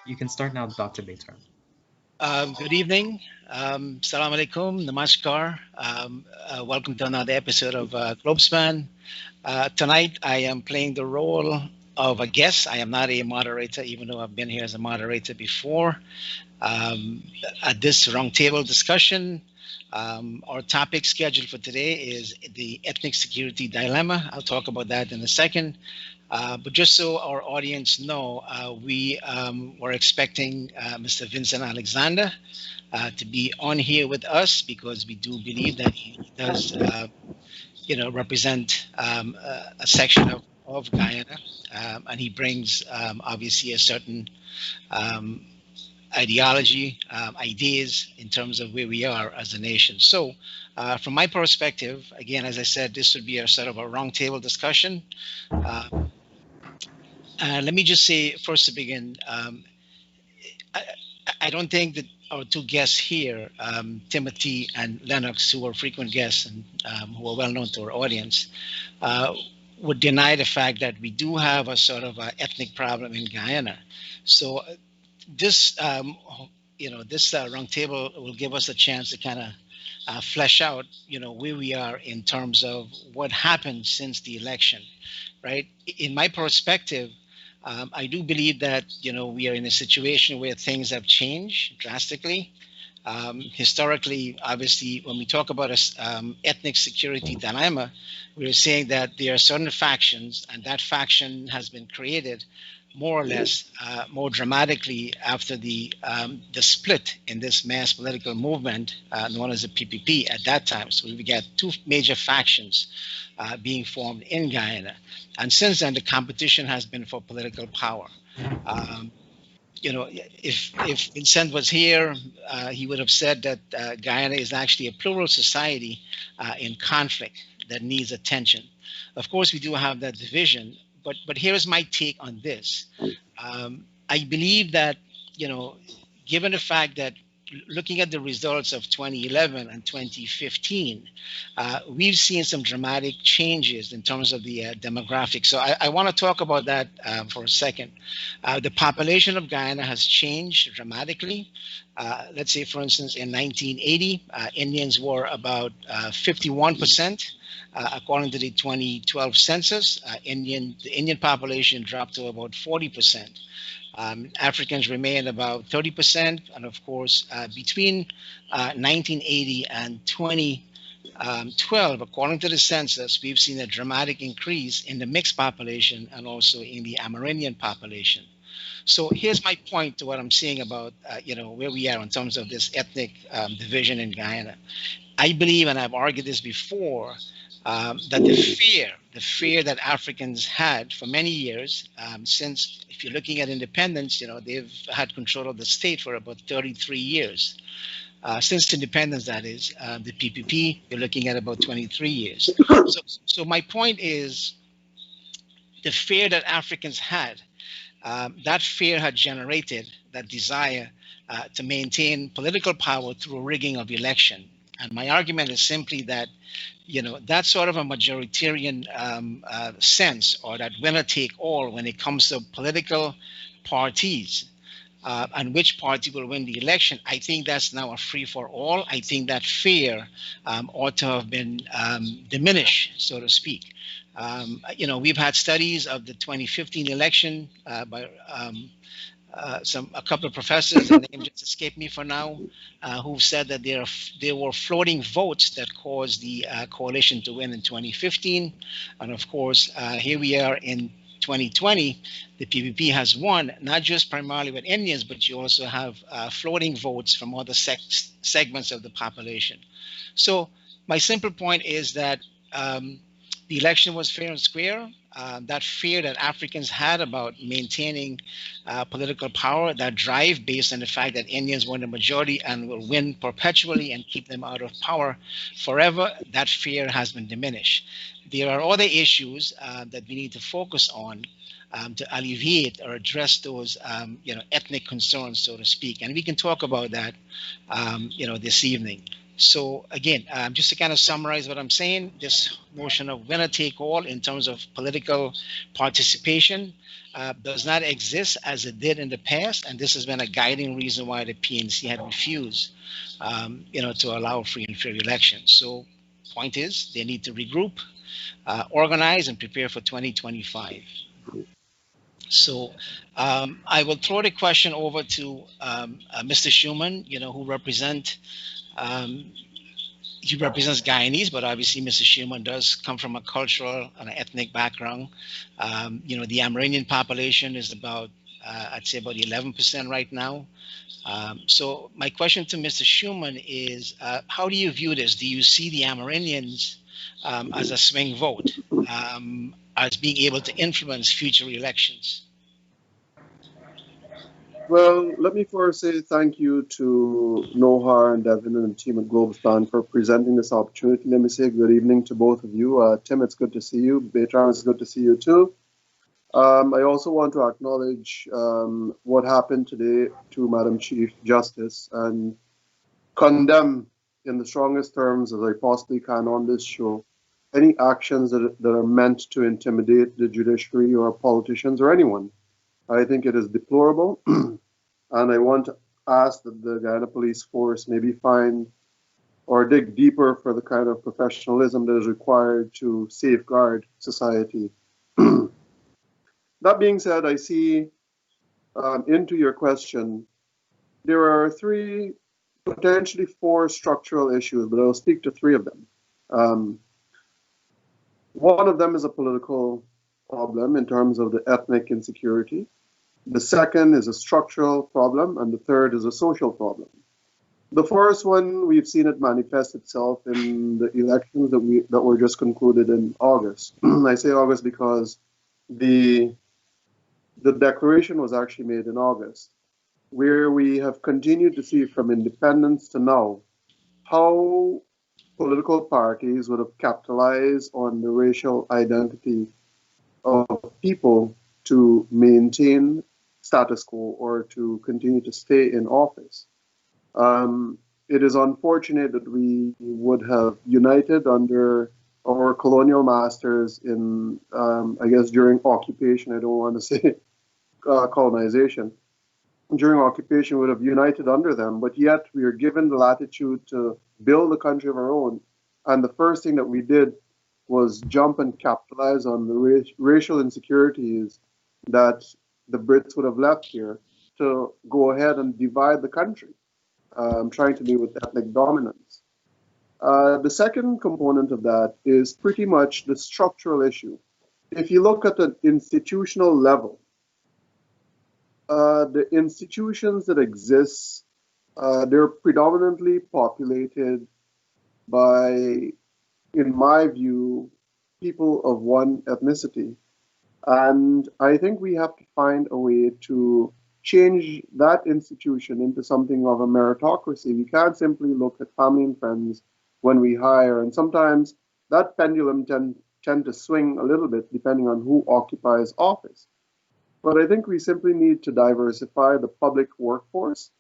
You can start now, Dr. Bater. Good evening. Salam alaikum, namaskar. Welcome to another episode of Globespan. Tonight, I am playing the role of a guest. I am not a moderator, even though I've been here as a moderator before. Um, at this roundtable discussion, our topic scheduled for today is the ethnic security dilemma. I'll talk about that in a second. But just so our audience know, we were expecting Mr. Vincent Alexander to be on here with us because we do believe that he does, represent a section of Guyana, and he brings obviously a certain um, ideology, ideas in terms of where we are as a nation. So, from my perspective, again, as I said, this would be a sort of a roundtable discussion. Uh, Let me just say first to begin, I, I don't think that our two guests here, Timothy and Lennox, who are frequent guests and who are well known to our audience, uh, would deny the fact that we do have a sort of a ethnic problem in Guyana. So this, this roundtable will give us a chance to kind of flesh out, where we are in terms of what happened since the election, right? In my perspective, I do believe that we are in a situation where things have changed drastically. Historically, obviously, when we talk about a ethnic security dilemma, we're saying that there are certain factions, and that faction has been created more or less more dramatically after the split in this mass political movement known as the PPP at that time. So we got two major factions being formed in Guyana, and since then the competition has been for political power. Um, if Vincent was here, he would have said that Guyana is actually a plural society in conflict that needs attention. Of course, we do have that division, but here's my take on this. I believe that given the fact that looking at the results of 2011 and 2015, we've seen some dramatic changes in terms of the demographics. So I want to talk about that for a second. The population of Guyana has changed dramatically. Let's say, for instance, in 1980, Indians were about 51%. According to the 2012 census, the Indian population dropped to about 40%. Africans remain about 30%, and of course, between 1980 and 2012, according to the census, we've seen a dramatic increase in the mixed population and also in the Amerindian population. So here's my point to what I'm saying about where we are in terms of this ethnic division in Guyana. I believe, and I've argued this before, that the fear that Africans had for many years, since if you're looking at independence, they've had control of the state for about 33 years. Since independence, that is, the PPP, you're looking at about 23 years. So my point is the fear that Africans had, that fear had generated that desire to maintain political power through rigging of election. And my argument is simply that, that sort of a majoritarian sense, or that winner take all when it comes to political parties, and which party will win the election, I think that's now a free for all. I think that fear ought to have been diminished, so to speak. We've had studies of the 2015 election by a couple of professors, the name just escaped me for now, who said that there were floating votes that caused the coalition to win in 2015. And of course, here we are in 2020, the PPP has won, not just primarily with Indians, but you also have floating votes from other segments of the population. So my simple point is that the election was fair and square. That fear that Africans had about maintaining political power, that drive based on the fact that Indians were the majority and will win perpetually and keep them out of power forever, that fear has been diminished. There are other issues that we need to focus on to alleviate or address those, ethnic concerns, so to speak. And we can talk about that, this evening. So again, just to kind of summarize what I'm saying, this notion of winner take all in terms of political participation does not exist as it did in the past, and this has been a guiding reason why the PNC had refused, to allow free and fair elections. So, point is, they need to regroup, organize, and prepare for 2025. So I will throw the question over to Mr. Shuman, who he represents Guyanese, but obviously Mr. Shuman does come from a cultural and an ethnic background. The Amerindian population is about, I'd say about 11% right now. So my question to Mr. Shuman is, how do you view this? Do you see the Amerindians as a swing vote, as being able to influence future elections? Well, let me first say thank you to Nohar and Devin and the team at Globespan for presenting this opportunity. Let me say good evening to both of you. Tim, it's good to see you. Bertrand, it's good to see you too. I also want to acknowledge what happened today to Madam Chief Justice and condemn in the strongest terms as I possibly can on this show any actions that are meant to intimidate the judiciary or politicians or anyone. I think it is deplorable, and I want to ask that the Guyana Police Force maybe find or dig deeper for the kind of professionalism that is required to safeguard society. That being said, I see into your question, there are potentially four structural issues, but I'll speak to three of them. One of them is a political problem in terms of the ethnic insecurity. The second is a structural problem, and the third is a social problem. The first one, we've seen it manifest itself in the elections that were just concluded in August. I say August because the declaration was actually made in August, where we have continued to see from independence to now how political parties would have capitalized on the racial identity of people to maintain status quo or to continue to stay in office. It is unfortunate that we would have united under our colonial masters in, I guess, during occupation. I don't want to say colonization. During occupation, we would have united under them, but yet we are given the latitude to build a country of our own. And the first thing that we did was jump and capitalize on the racial insecurities that the Brits would have left here to go ahead and divide the country, trying to deal with ethnic dominance. The second component of that is pretty much the structural issue. If you look at the institutional level, the institutions that exist, they're predominantly populated by, in my view, people of one ethnicity. And I think we have to find a way to change that institution into something of a meritocracy. We can't simply look at family and friends when we hire. And sometimes that pendulum tend to swing a little bit depending on who occupies office. But I think we simply need to diversify the public workforce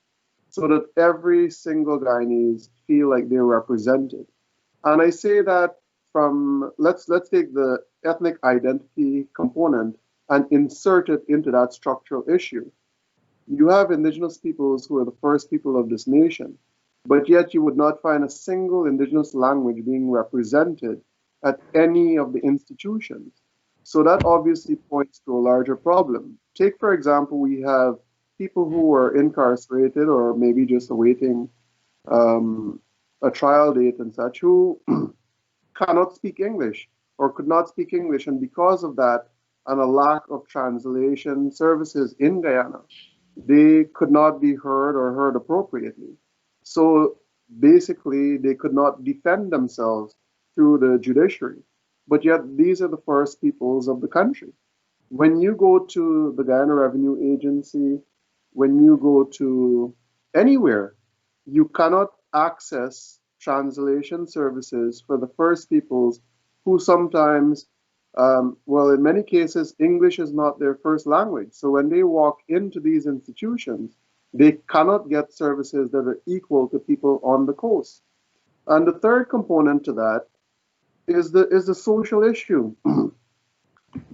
so that every single Guyanese feel like they're represented. And I say that from, let's take the ethnic identity component and insert it into that structural issue. You have Indigenous peoples who are the first people of this nation, but yet you would not find a single Indigenous language being represented at any of the institutions. So that obviously points to a larger problem. Take, for example, we have people who are incarcerated or maybe just awaiting a trial date and such who cannot speak English or could not speak English. And because of that and a lack of translation services in Guyana, they could not be heard or heard appropriately. So basically, they could not defend themselves through the judiciary. But yet, these are the first peoples of the country. When you go to the Guyana Revenue Agency, when you go to anywhere, you cannot access translation services for the first peoples who sometimes, well, in many cases, English is not their first language. So when they walk into these institutions, they cannot get services that are equal to people on the coast. And the third component to that is the social issue.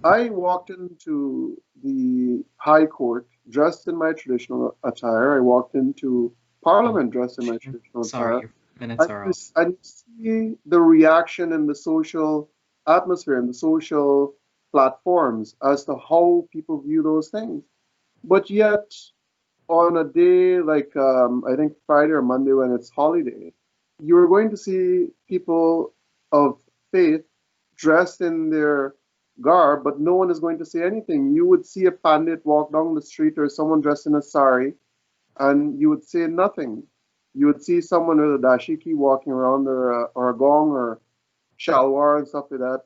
I walked into the High Court dressed in my traditional attire. I walked into Parliament dressed in my traditional Sorry, attire. your minutes are up. And you see the reaction in the social atmosphere and the social platforms as to how people view those things. But yet, on a day like I think Friday or Monday when it's holiday, you're going to see people of faith dressed in their garb, but no one is going to say anything. You would see a pandit walk down the street or someone dressed in a sari, and you would say nothing. You would see someone with a dashiki walking around or a gong or shalwar and stuff like that,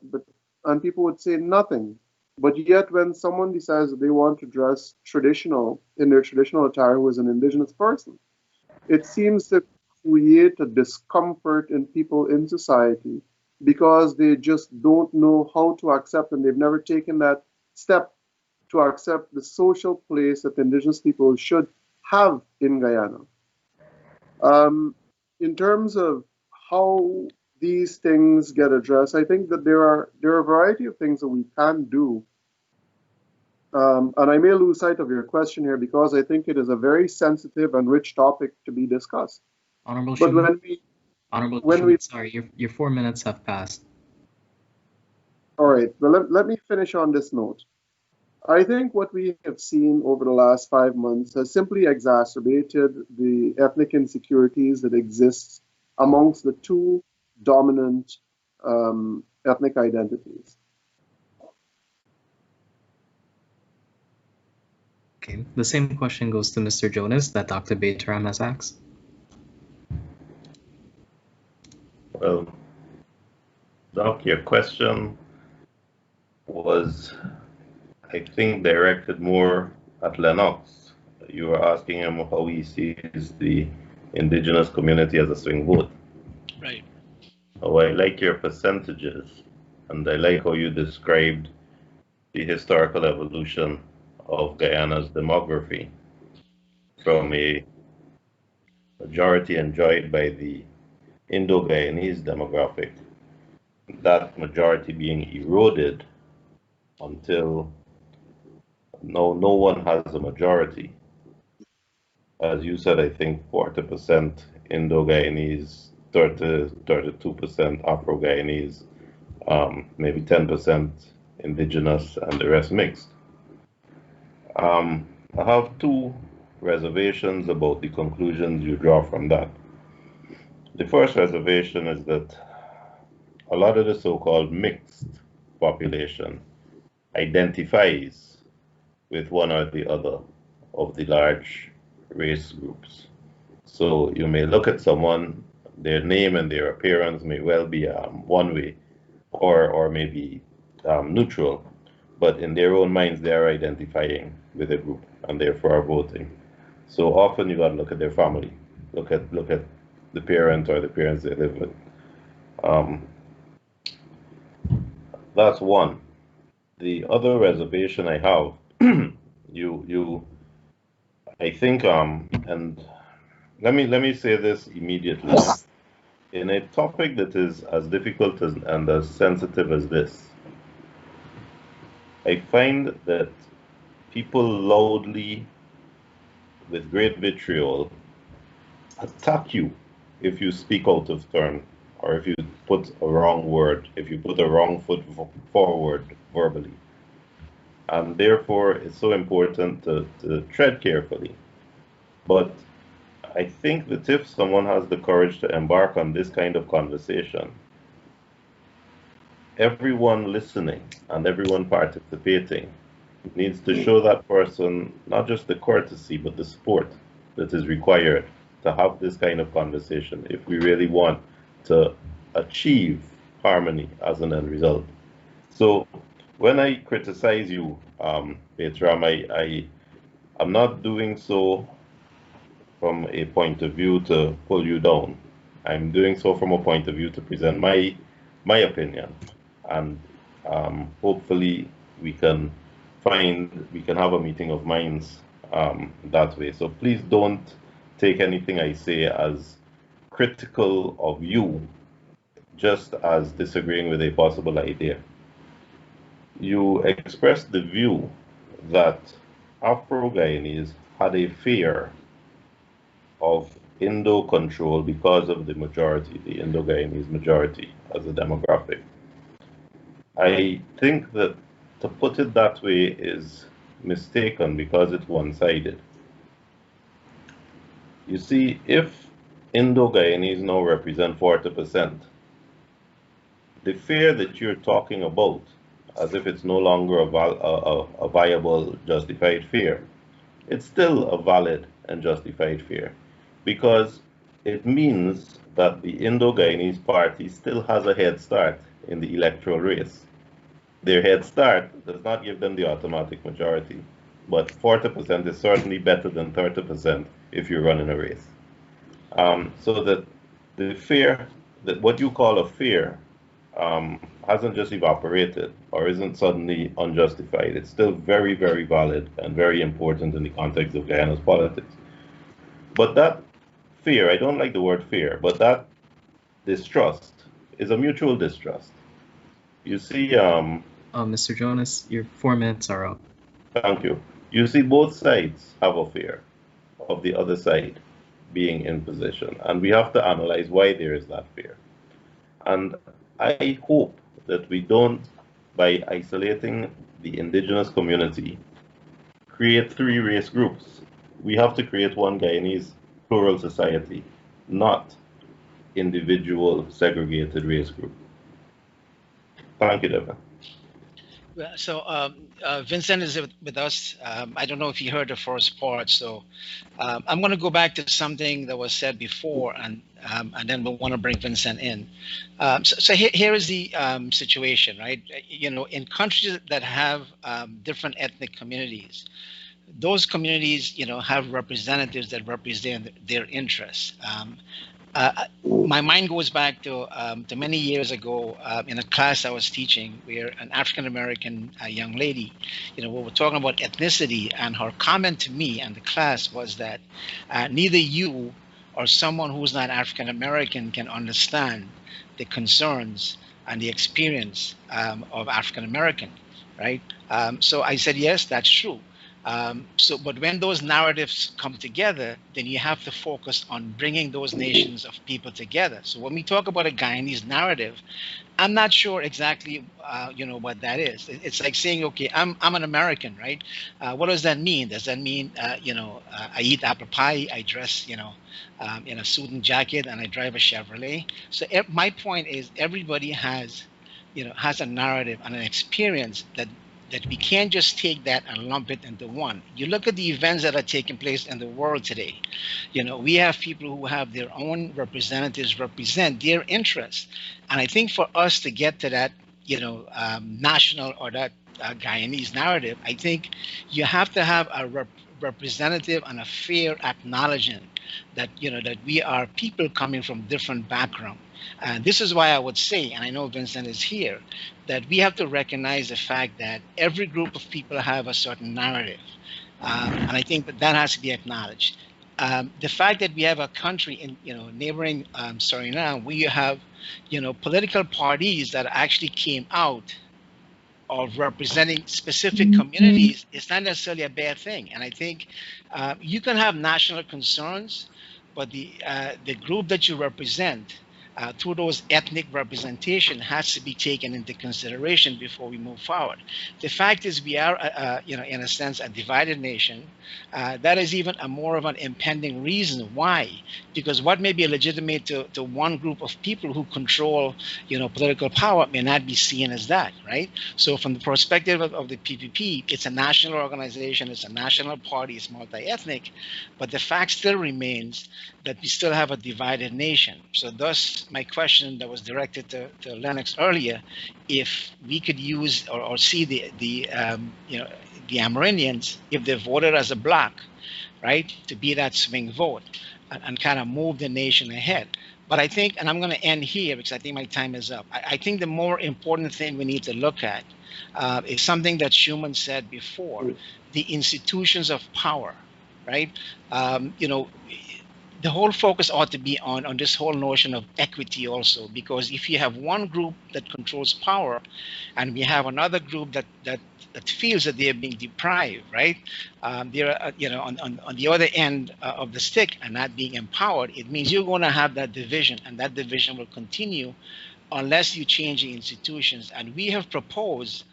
and people would say nothing. But yet, when someone decides that they want to dress traditional in their traditional attire, who is an indigenous person, it seems to create a discomfort in people in society because they just don't know how to accept, and they've never taken that step to accept the social place that indigenous people should have in Guyana. In terms of how these things get addressed, I think that there are a variety of things that we can do. And I may lose sight of your question here because I think it is a very sensitive and rich topic to be discussed. Honorable But Shuman, sorry, your 4 minutes have passed. All right, well, let me finish on this note. I think what we have seen over the last 5 months has simply exacerbated the ethnic insecurities that exist amongst the two dominant ethnic identities. Okay, the same question goes to Mr. Jonas that Dr. Baytram has asked. Well, Doc, your question was, I think, directed more at Lenox. You were asking him how he sees the indigenous community as a swing vote. Right. Oh, I like your percentages, and I like how you described the historical evolution of Guyana's demography from a majority enjoyed by the Indo-Guyanese demographic, that majority being eroded until no one has a majority. As you said, I think 40% Indo-Guyanese, 32% Afro-Guyanese, maybe 10% Indigenous, and the rest mixed. I have two reservations about the conclusions you draw from that. The first reservation is that a lot of the so-called mixed population identifies with one or the other of the large race groups. So you may look at someone, their name and their appearance may well be one way or maybe neutral, but in their own minds they are identifying with a group and therefore are voting. So often you got to look at their family, look at the parent or the parents they live with. That's one. The other reservation I have, I think, and let me say this immediately. In a topic that is as difficult and as sensitive as this, I find that people loudly, with great vitriol, attack you if you speak out of turn, or if you put a wrong word, if you put a wrong foot forward verbally. And therefore, it's so important to tread carefully. But I think that if someone has the courage to embark on this kind of conversation, everyone listening and everyone participating needs to show that person not just the courtesy, but the support that is required to have this kind of conversation if we really want to achieve harmony as an end result. So when I criticize you, Baytram, I'm not doing so from a point of view to pull you down. I'm doing so from a point of view to present my opinion, and hopefully we can have a meeting of minds that way. So please don't take anything I say as critical of you just as disagreeing with a possible idea. You expressed the view that Afro-Guyanese had a fear of Indo control because of the majority, the Indo-Guyanese majority as a demographic. I think that to put it that way is mistaken because it's one-sided. You see, if Indo-Guyanese now represent 40%, the fear that you're talking about, as if it's no longer a viable, justified fear, it's still a valid and justified fear, because it means that the Indo-Guyanese party still has a head start in the electoral race. Their head start does not give them the automatic majority, but 40% is certainly better than 30% if you run in a race. So that the fear, that what you call a fear, hasn't just evaporated or isn't suddenly unjustified. It's still very, very valid and very important in the context of Guyana's politics. But that fear, I don't like the word fear, but that distrust is a mutual distrust. You see, Mr. Jonas, your 4 minutes are up. Thank you. You see, both sides have a fear of the other side being in position, and we have to analyze why there is that fear. And I hope that we don't, by isolating the indigenous community, create 3 race groups. We have to create one Guyanese plural society, not individual segregated race group. Thank you, Devin. So Vincent is with us. I don't know if you heard the first part. So I'm going to go back to something that was said before, and then we'll want to bring Vincent in. So here is the situation, right? You know, in countries that have different ethnic communities, those communities, you know, have representatives that represent their interests. My mind goes back to many years ago in a class I was teaching, where an African-American young lady, you know, we were talking about ethnicity, and her comment to me and the class was that neither you or someone who's not African-American can understand the concerns and the experience of African-American, right? So I said, yes, that's true. But when those narratives come together, then you have to focus on bringing those nations of people together. So when we talk about a Guyanese narrative, I'm not sure exactly, you know, what that is. It's like saying, okay, I'm an American, right? What does that mean? Does that mean, you know, I eat apple pie, I dress, you know, in a suit and jacket, and I drive a Chevrolet? So my point is, everybody has, you know, has a narrative and an experience that we can't just take that and lump it into one. You look at the events that are taking place in the world today. You know, we have people who have their own representatives represent their interests. And I think for us to get to that, you know, national or that Guyanese narrative, I think you have to have a representative and a fair acknowledgement that, you know, that we are people coming from different backgrounds. And this is why I would say, and I know Vincent is here, that we have to recognize the fact that every group of people have a certain narrative. And I think that has to be acknowledged. The fact that we have a country in, you know, neighboring Suriname, where you have, you know, political parties that actually came out of representing specific communities, is not necessarily a bad thing. And I think you can have national concerns, but the group that you represent, through those ethnic representation, has to be taken into consideration before we move forward. The fact is, we are, you know, in a sense, a divided nation. That is even a more of an impending reason why, because what may be legitimate to one group of people who control, you know, political power may not be seen as that, right? So from the perspective of the PPP, it's a national organization, it's a national party, it's multi-ethnic, but the fact still remains that we still have a divided nation. So thus, my question that was directed to Lenox earlier, if we could use or see the you know, the Amerindians, if they voted as a bloc, right, to be that swing vote and kind of move the nation ahead. But I think, and I'm going to end here because I think my time is up. I think the more important thing we need to look at is something that Shuman said before: the institutions of power, right? You know, the whole focus ought to be on this whole notion of equity also, because if you have one group that controls power and we have another group that feels that they're being deprived, right? They're on the other end of the stick and not being empowered. It means you're going to have that division, and that division will continue unless you change the institutions. And we have proposed,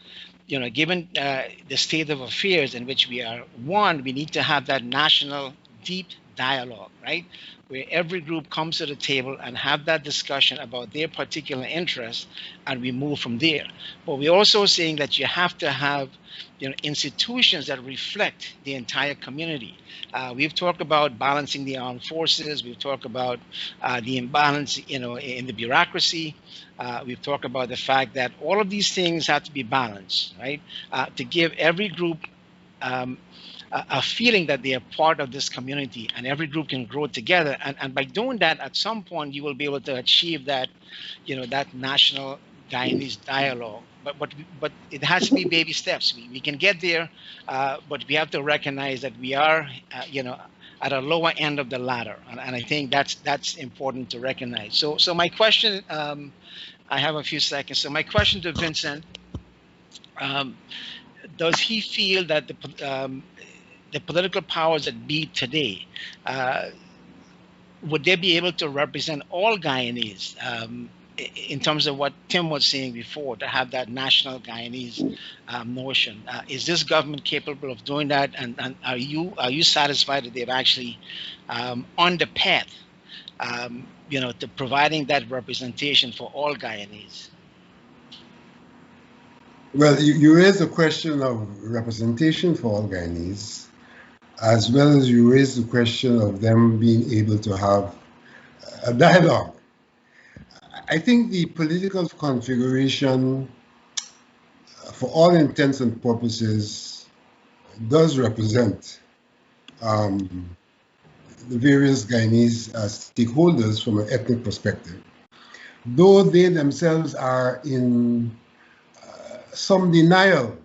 given the state of affairs in which we are, one, we need to have that national deep dialogue, right? Where every group comes to the table and have that discussion about their particular interests, and we move from there. But we're also saying that you have to have, institutions that reflect the entire community. We've talked about balancing the armed forces. We've talked about the imbalance, in the bureaucracy. We've talked about the fact that all of these things have to be balanced, right? To give every group a feeling that they are part of this community, and every group can grow together. And by doing that, at some point, you will be able to achieve that, that national Guyanese dialogue. But it has to be baby steps. We can get there, but we have to recognize that we are, at a lower end of the ladder, and I think that's important to recognize. So my question, I have a few seconds. So my question to Vincent, does he feel that the political powers that be today, would they be able to represent all Guyanese, in terms of what Tim was saying before, to have that national Guyanese notion? Is this government capable of doing that? And are you satisfied that they've actually on the path, to providing that representation for all Guyanese? Well, you raised the question of representation for all Guyanese, as well as you raised the question of them being able to have a dialogue. I think the political configuration, for all intents and purposes, does represent the various Guyanese stakeholders from an ethnic perspective, though they themselves are in some denial.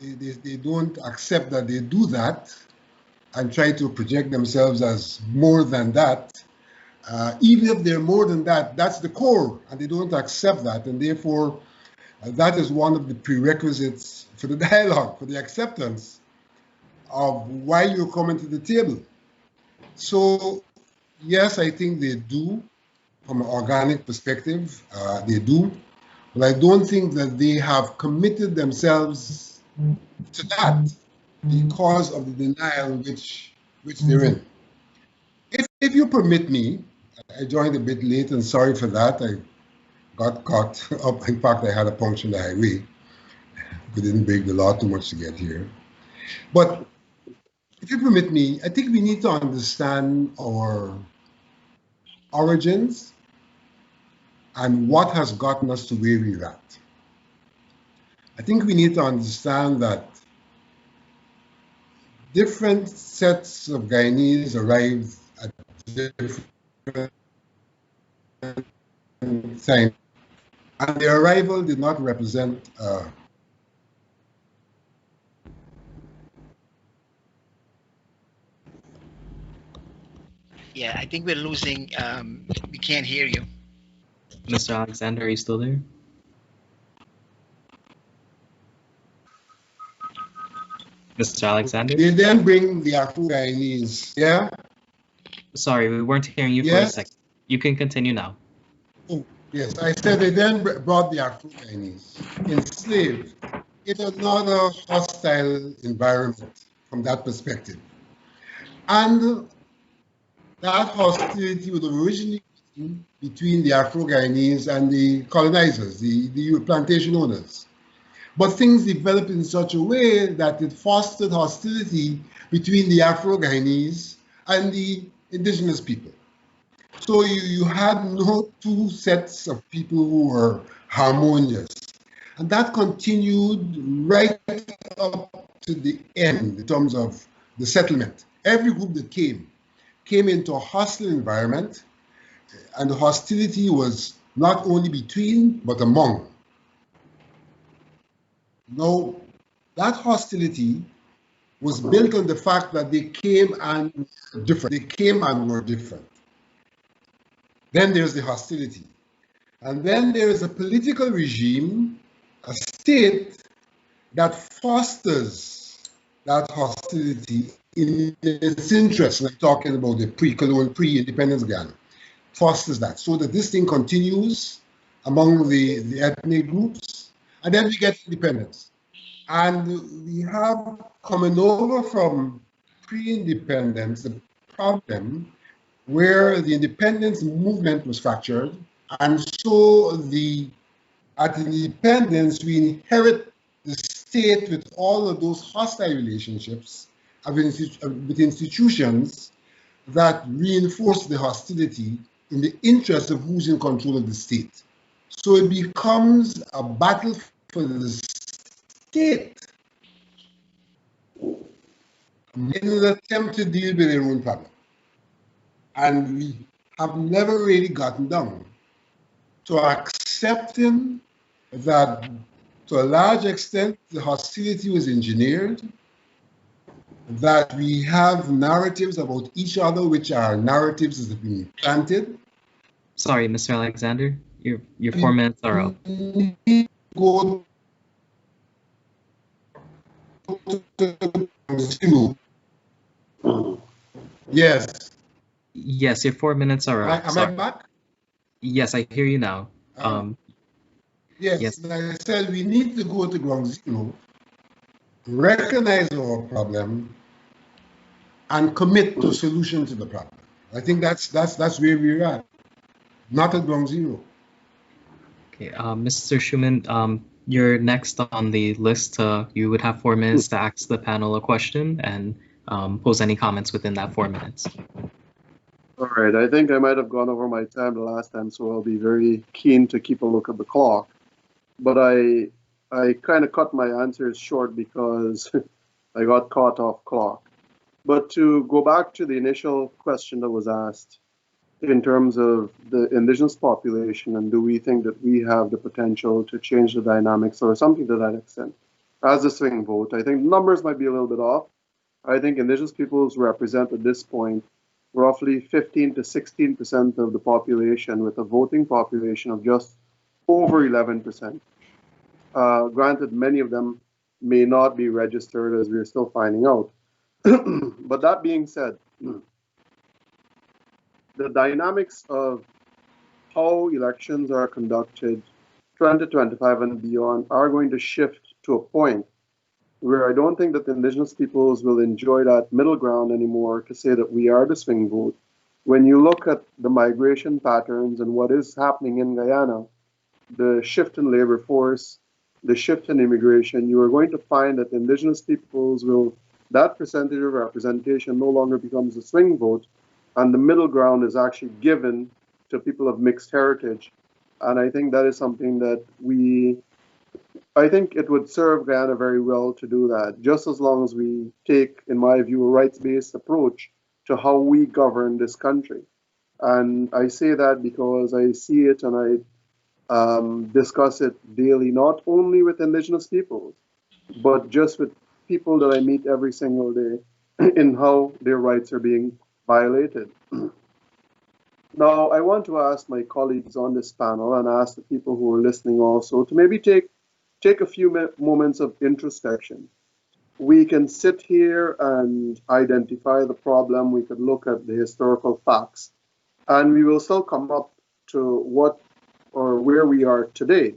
They don't accept that they do that and try to project themselves as more than that. Even if they're more than that, that's the core, and they don't accept that. And therefore, that is one of the prerequisites for the dialogue, for the acceptance of why you're coming to the table. So, yes, I think they do, from an organic perspective, they do. But I don't think that they have committed themselves to that because of the denial which they're in. If you permit me, I joined a bit late, and sorry for that. I got caught up. In fact, I had a puncture on the highway. We didn't break the law too much to get here. But if you permit me, I think we need to understand our origins and what has gotten us to where we're at. I think we need to understand that different sets of Guyanese arrived at different times, and their arrival did not represent Yeah, I think we're losing. We can't hear you. Mr. Alexander, are you still there? Mr. Alexander? They then bring the Afro-Guyanese, yeah? Sorry, we weren't hearing you for a second. You can continue now. Oh, yes, I said they then brought the Afro-Guyanese, enslaved, in another hostile environment from that perspective. And that hostility was originally between the Afro-Guyanese and the colonizers, the plantation owners. But things developed in such a way that it fostered hostility between the Afro-Guyanese and the indigenous people. So you had no two sets of people who were harmonious. And that continued right up to the end in terms of the settlement. Every group that came into a hostile environment, and the hostility was not only between, but among. Now, that hostility was built on the fact that they came and were different. They came and were different. Then there's the hostility. And then there is a political regime, a state that fosters that hostility in its interest. Like talking about the pre-colonial, pre-independence Ghana, fosters that so that this thing continues among the ethnic groups, and then we get independence. And we have coming over from pre-independence the problem where the independence movement was fractured, and so at independence we inherit the state with all of those hostile relationships with institutions that reinforce the hostility in the interest of who's in control of the state. So it becomes a battle for the state in an attempt to deal with their own problem. And we have never really gotten down to accepting that, to a large extent, the hostility was engineered, that we have narratives about each other, which are narratives that have been planted. Sorry, Mr. Alexander, your 4 minutes are up. Go to yes. Yes, your 4 minutes are up. Am I back? Yes, I hear you now. Yes, like I said, we need to go to ground zero, recognize our problem, and commit to a solution to the problem. I think that's where we're at, not at ground zero. Okay, Mr. Shuman, you're next on the list. You would have 4 minutes to ask the panel a question and pose any comments within that 4 minutes. All right, I think I might have gone over my time the last time, so I'll be very keen to keep a look at the clock. But I kind of cut my answers short because I got caught off clock. But to go back to the initial question that was asked in terms of the indigenous population, and do we think that we have the potential to change the dynamics or something to that extent as a swing vote, I think numbers might be a little bit off. I think indigenous peoples represent at this point roughly 15 to 16% of the population, with a voting population of just over 11%. Granted, many of them may not be registered, as we're still finding out. But that being said, the dynamics of how elections are conducted 2025 and beyond are going to shift to a point where I don't think that the indigenous peoples will enjoy that middle ground anymore to say that we are the swing vote. When you look at the migration patterns and what is happening in Guyana, the shift in labor force, the shift in immigration, you are going to find that the indigenous peoples will, that percentage of representation no longer becomes a swing vote, and the middle ground is actually given to people of mixed heritage. And I think that is something that I think it would serve Guyana very well to do that, just as long as we take, in my view, a rights-based approach to how we govern this country. And I say that because I see it and I discuss it daily, not only with indigenous peoples, but just with people that I meet every single day in how their rights are being violated. Now, I want to ask my colleagues on this panel and ask the people who are listening also to maybe take a few moments of introspection. We can sit here and identify the problem. We could look at the historical facts, and we will still come up to what or where we are today.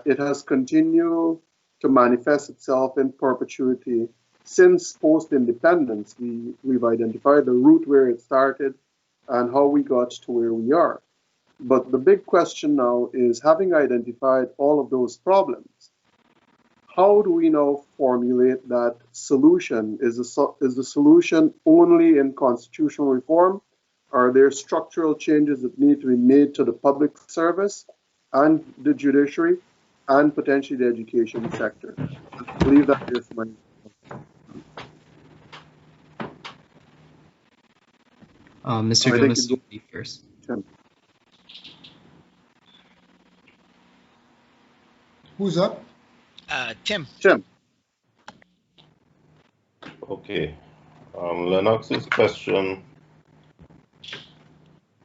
It has continued to manifest itself in perpetuity since post-independence. We've identified the route where it started and how we got to where we are. But the big question now is, having identified all of those problems, how do we now formulate that solution? Is the solution only in constitutional reform? Are there structural changes that need to be made to the public service and the judiciary and potentially the education sector? I believe that is my... Mr. Jonas, you be first. Tim. Who's up? Tim. Tim. Okay. Lenox's question,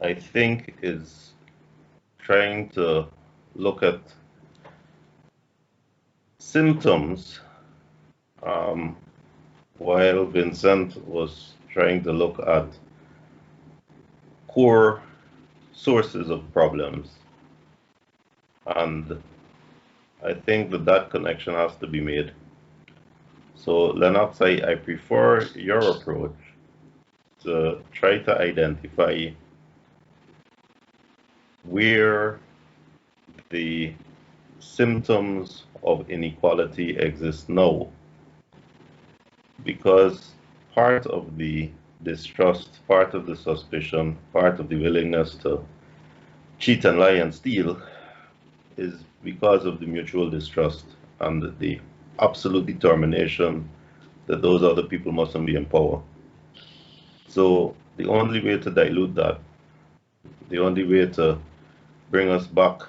I think, is trying to look at symptoms, while Vincent was trying to look at core sources of problems. And I think that that connection has to be made. So Lenox, I prefer your approach to try to identify where the symptoms of inequality exist now, because part of the distrust, part of the suspicion, part of the willingness to cheat and lie and steal is because of the mutual distrust and the absolute determination that those other people mustn't be in power. So the only way to dilute that, the only way to bring us back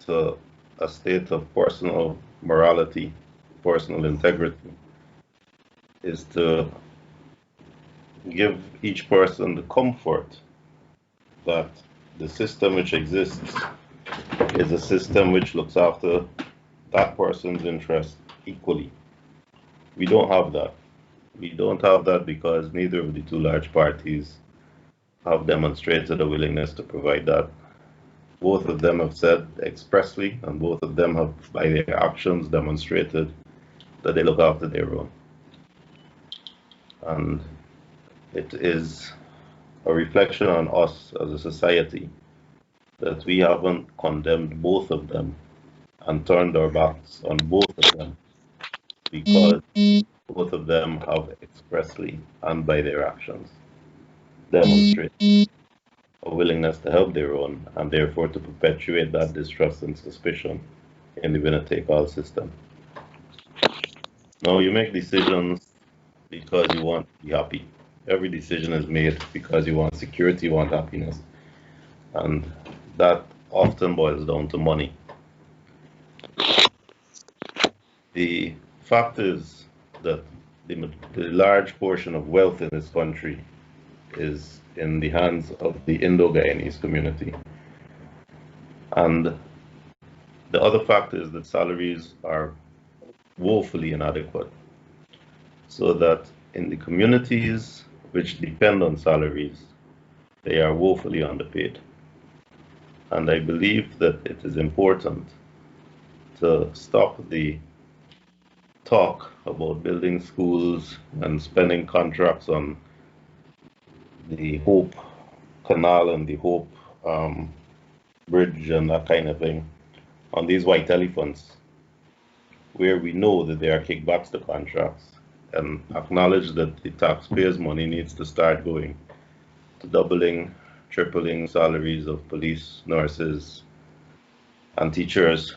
to a state of personal morality, personal integrity, is to give each person the comfort that the system which exists is a system which looks after that person's interest equally. We don't have that. We don't have that because neither of the two large parties have demonstrated a willingness to provide that. Both of them have said expressly, and both of them have, by their actions, demonstrated that they look after their own. And it is a reflection on us as a society that we haven't condemned both of them and turned our backs on both of them, because both of them have expressly and by their actions demonstrated a willingness to help their own, and therefore to perpetuate that distrust and suspicion in the winner-take-all system. Now, you make decisions because you want to be happy. Every decision is made because you want security, you want happiness, and that often boils down to money. The fact is that the large portion of wealth in this country is in the hands of the Indo-Guyanese community. And the other fact is that salaries are woefully inadequate, so that in the communities which depend on salaries, they are woefully underpaid. And I believe that it is important to stop the talk about building schools and spending contracts on the Hope Canal and the Hope Bridge and that kind of thing on these white elephants, where we know that there are kickbacks to contracts, and acknowledge that the taxpayers' money needs to start going to doubling, tripling salaries of police, nurses, and teachers.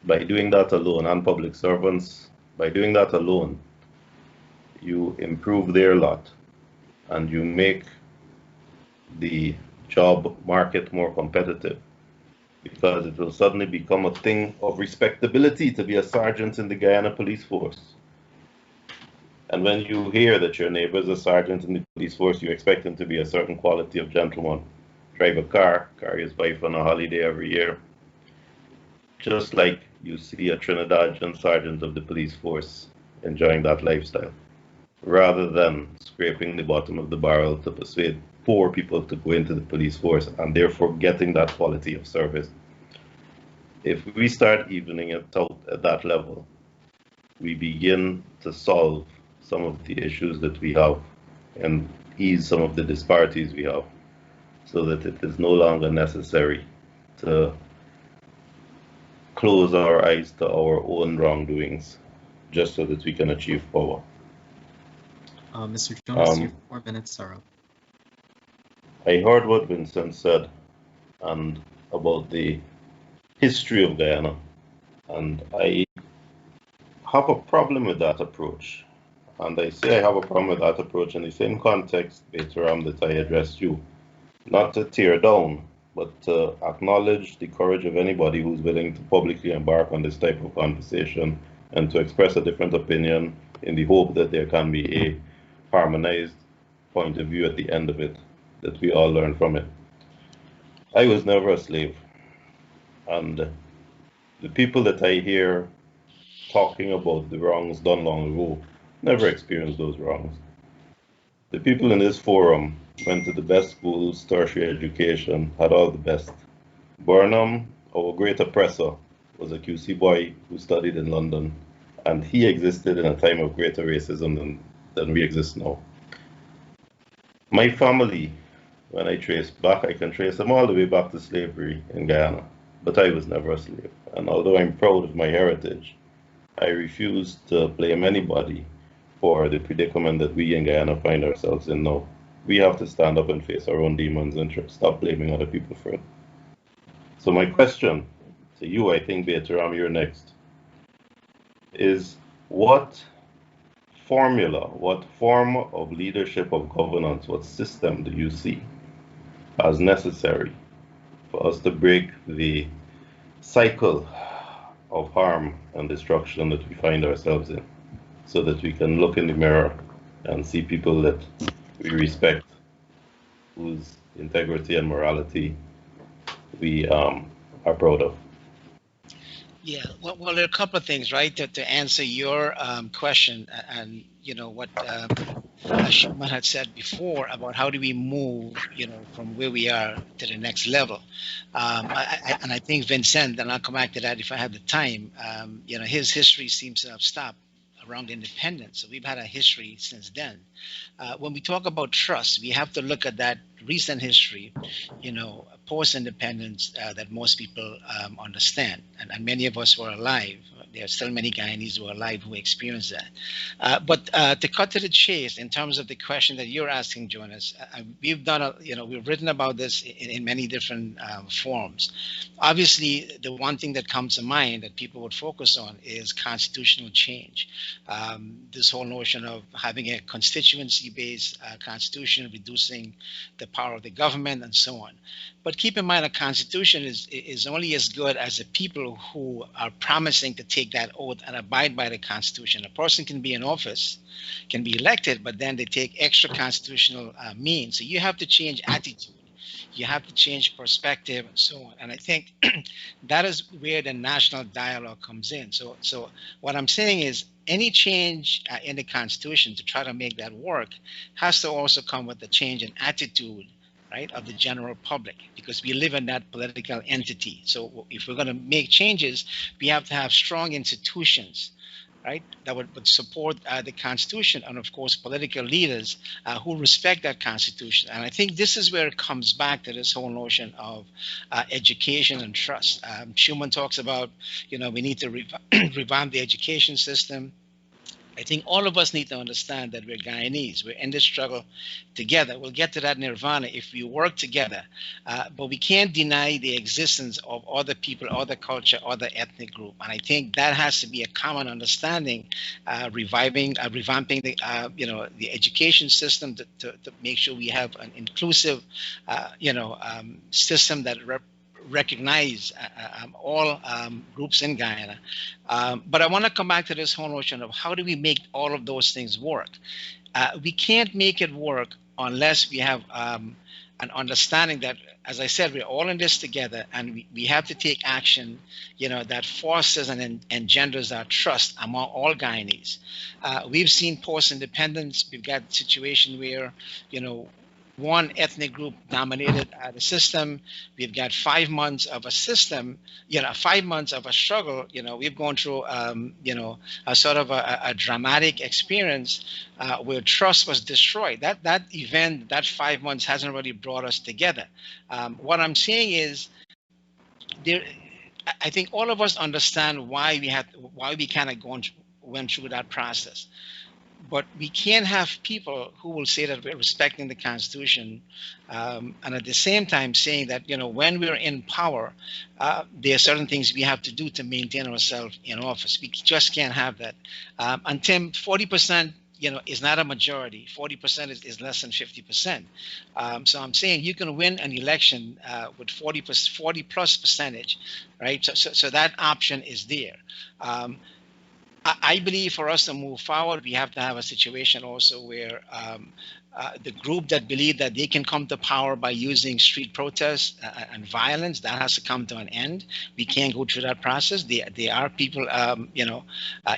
By doing that alone, and public servants, by doing that alone, you improve their lot and you make the job market more competitive, because it will suddenly become a thing of respectability to be a sergeant in the Guyana police force. And when you hear that your neighbor is a sergeant in the police force, you expect him to be a certain quality of gentleman, drive a car, carry his wife on a holiday every year, just like you see a Trinidadian sergeant of the police force enjoying that lifestyle, rather than scraping the bottom of the barrel to persuade poor people to go into the police force and therefore getting that quality of service. If we start evening it out at that level, we begin to solve some of the issues that we have and ease some of the disparities we have, so that it is no longer necessary to close our eyes to our own wrongdoings just so that we can achieve power. Mr. Jonas, your 4 minutes are up. I heard what Vincent said and about the history of Guyana, and I have a problem with that approach. And I say I have a problem with that approach in the same context, Beteram, that I addressed you. Not to tear down, but to acknowledge the courage of anybody who's willing to publicly embark on this type of conversation and to express a different opinion in the hope that there can be a harmonized point of view at the end of it, that we all learn from it. I was never a slave, and the people that I hear talking about the wrongs done long ago never experienced those wrongs. The people in this forum went to the best schools, tertiary education, had all the best. Burnham, our great oppressor, was a QC boy who studied in London, and he existed in a time of greater racism than we exist now. My family, when I trace back, I can trace them all the way back to slavery in Guyana, but I was never a slave. And although I'm proud of my heritage, I refuse to blame anybody for the predicament that we in Guyana find ourselves in now. We have to stand up and face our own demons and stop blaming other people for it. So my question to you, I think, Beataram, you're next, is what formula, what form of leadership, of governance, what system do you see as necessary for us to break the cycle of harm and destruction that we find ourselves in, so that we can look in the mirror and see people that we respect, whose integrity and morality we are proud of? Yeah, well, there are a couple of things, right, to answer your question, and what Shuman had said before about how do we move, from where we are to the next level. And I think Vincent, and I'll come back to that if I have the time. His history seems to have stopped around independence. So we've had a history since then. When we talk about trust, we have to look at that recent history, post-independence that most people understand. And many of us were alive. There are still many Guyanese who are alive who experienced that. But to cut to the chase, in terms of the question that you're asking, Jonas, we've done, we've written about this in many different forms. Obviously, the one thing that comes to mind that people would focus on is constitutional change. This whole notion of having a constituency-based constitution, reducing the power of the government, and so on. But keep in mind, a constitution is only as good as the people who are promising to take that oath and abide by the constitution. A person can be in office, can be elected, but then they take extra constitutional means. So you have to change attitude. You have to change perspective and so on. And I think that is where the national dialogue comes in. So what I'm saying is any change in the Constitution to try to make that work has to also come with a change in attitude, right, of the general public, because we live in that political entity. So if we're going to make changes, we have to have strong institutions, right, that would support the Constitution, and of course political leaders who respect that Constitution. And I think this is where it comes back to this whole notion of education and trust. Shuman talks about, we need to revamp the education system. I think all of us need to understand that we're Guyanese. We're in this struggle together. We'll get to that nirvana if we work together. But we can't deny the existence of other people, other culture, other ethnic group. And I think that has to be a common understanding, revamping the education system to make sure we have an inclusive, system that recognize all groups in Guyana. But I want to come back to this whole notion of how do we make all of those things work? We can't make it work unless we have an understanding that, as I said, we're all in this together, and we have to take action, that fosters and engenders our trust among all Guyanese. We've seen post-independence. We've got a situation where, one ethnic group dominated the system. We've got 5 months of a system, 5 months of a struggle. We've gone through, a sort of a dramatic experience where trust was destroyed. That event, that 5 months hasn't really brought us together. What I'm saying is, I think all of us understand why we kind of went through that process. But we can't have people who will say that we're respecting the Constitution, and at the same time saying that, when we're in power, there are certain things we have to do to maintain ourselves in office. We just can't have that. Until 40%, is not a majority. 40% is less than 50%. So I'm saying you can win an election with 40 plus percentage, right? So that option is there. I believe for us to move forward, we have to have a situation also where the group that believe that they can come to power by using street protests and violence, that has to come to an end. We can't go through that process. There are people,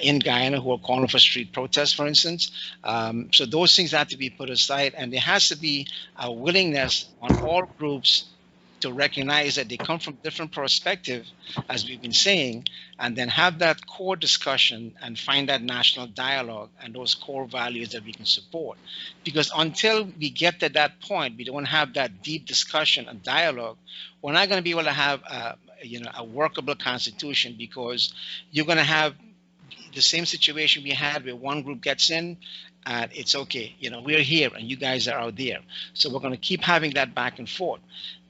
in Guyana who are calling for street protests, for instance. So those things have to be put aside, and there has to be a willingness on all groups to recognize that they come from different perspectives, as we've been saying, and then have that core discussion and find that national dialogue and those core values that we can support. Because until we get to that point, we don't have that deep discussion and dialogue, we're not going to be able to have a workable constitution, because you're going to have the same situation we had where one group gets in and it's okay, we're here and you guys are out there. So we're going to keep having that back and forth.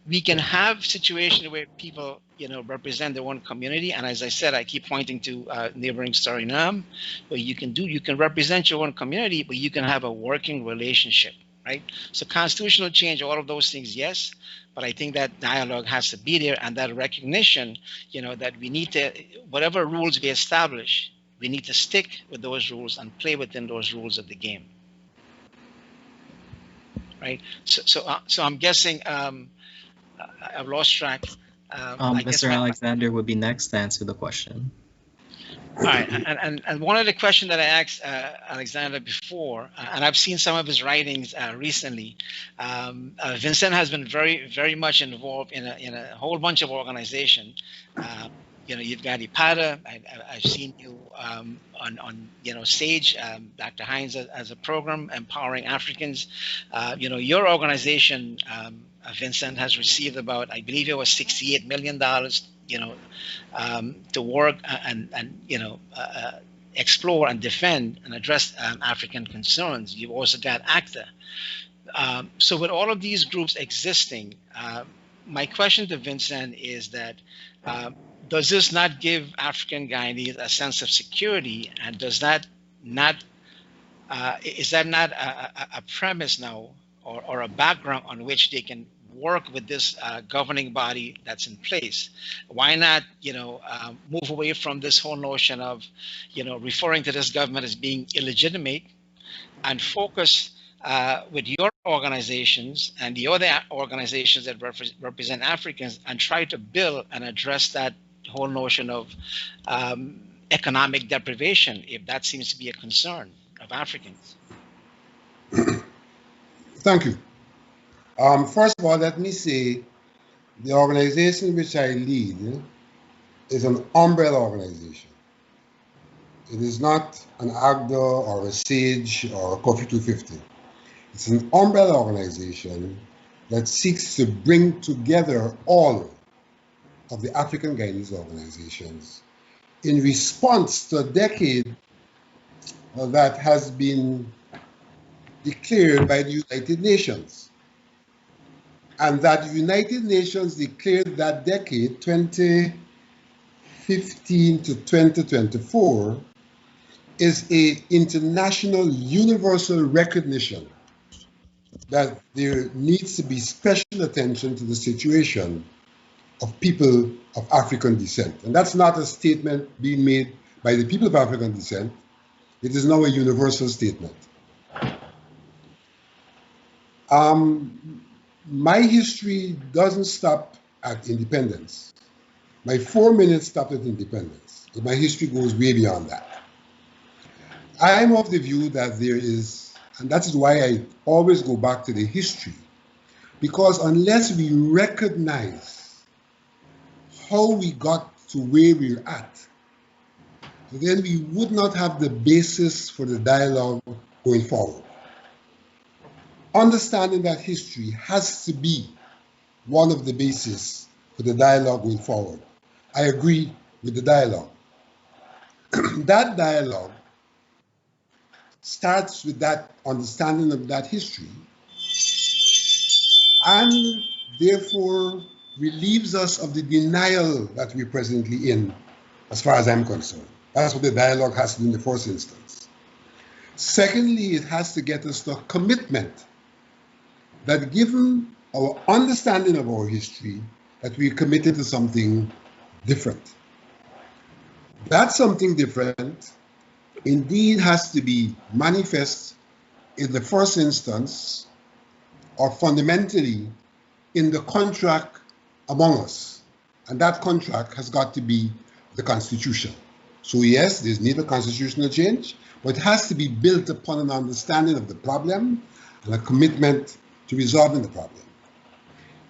We can have situations where people, represent their own community. And as I said, I keep pointing to neighboring Suriname, where you can represent your own community, but you can have a working relationship, right? So constitutional change, all of those things, yes. But I think that dialogue has to be there, and that recognition, that we need to, whatever rules we establish, we need to stick with those rules and play within those rules of the game, right? So I'm guessing, I've lost track. Mr. Alexander would be next to answer the question. All right, and one of the questions that I asked Alexander before, and I've seen some of his writings recently. Vincent has been very, very much involved in a whole bunch of organizations. You've got IPADA. I've seen you on Sage, Dr. Hines as a program empowering Africans. Your organization, Vincent, has received about, I believe it was $68 million, to work and explore and defend and address African concerns. You've also got ACTA. So with all of these groups existing, my question to Vincent is that, does this not give African Guyanese a sense of security, and does that not is that not a premise now, or a background on which they can work with this governing body that's in place? Why not, move away from this whole notion of, referring to this government as being illegitimate, and focus with your organizations and the other organizations that represent Africans, and try to build and address that whole notion of economic deprivation, if that seems to be a concern of Africans? Thank you. First of all, let me say the organization which I lead is an umbrella organization. It is not an AGDA or a SAGE or a Coffee 250. It's an umbrella organization that seeks to bring together all of the African Guyanese organizations in response to a decade that has been declared by the United Nations. And that the United Nations declared that decade, 2015 to 2024, is an international universal recognition that there needs to be special attention to the situation of people of African descent. And that's not a statement being made by the people of African descent. It is now a universal statement. My history doesn't stop at independence. My 4 minutes stopped at independence, but my history goes way beyond that. I'm of the view that there is, and that is why I always go back to the history, because unless we recognize how we got to where we're at, then we would not have the basis for the dialogue going forward. Understanding that history has to be one of the bases for the dialogue going forward. I agree with the dialogue. That dialogue starts with that understanding of that history, and therefore relieves us of the denial that we're presently in, as far as I'm concerned. That's what the dialogue has to do in the first instance. Secondly, it has to get us to a commitment that, given our understanding of our history, that we're committed to something different. That something different indeed has to be manifest in the first instance or fundamentally in the contract among us. And that contract has got to be the Constitution. So yes, there's need a constitutional change, but it has to be built upon an understanding of the problem and a commitment to resolving the problem.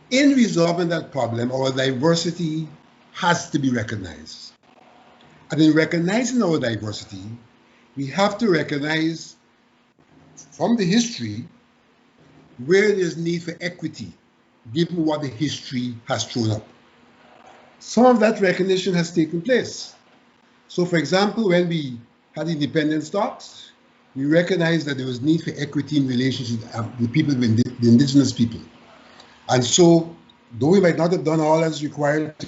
In resolving that problem, our diversity has to be recognized. And in recognizing our diversity, we have to recognize from the history where there's need for equity, given what the history has thrown up. Some of that recognition has taken place. So for example, when we had independence talks, we recognized that there was need for equity in relationship with the people, the indigenous people. And so, though we might not have done all that's required to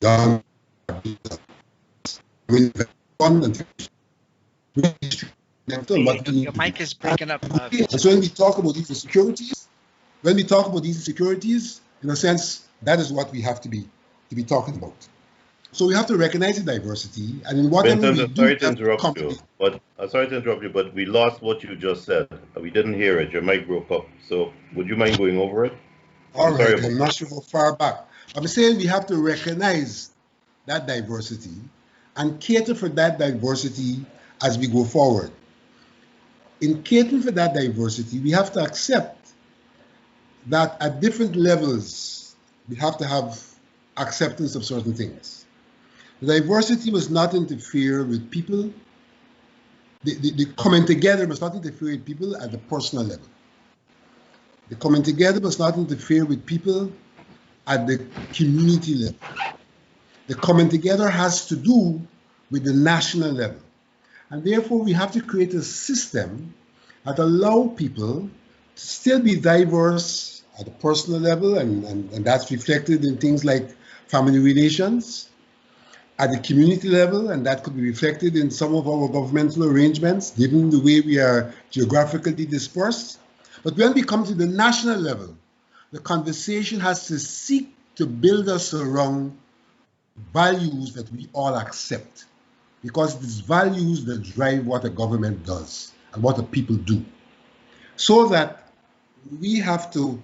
done. Your mic is breaking up. So when we talk about these insecurities, in a sense, that is what we have to be talking about. So we have to recognize the diversity, and in whatever Vincent, we do, sorry to interrupt you, but we lost what you just said. We didn't hear it. Your mic broke up. So would you mind going over it? All right, I'm not sure how far back. I'm saying we have to recognize that diversity and cater for that diversity as we go forward. In catering for that diversity, we have to accept that at different levels, we have to have acceptance of certain things. The diversity must not interfere with people. The coming together must not interfere with people at the personal level. The coming together must not interfere with people at the community level. The coming together has to do with the national level. And therefore, we have to create a system that allows people to still be diverse at the personal level, and that's reflected in things like family relations, at the community level, and that could be reflected in some of our governmental arrangements, given the way we are geographically dispersed. But when we come to the national level, the conversation has to seek to build us around values that we all accept, because it's values that drive what a government does and what the people do. So that we have to,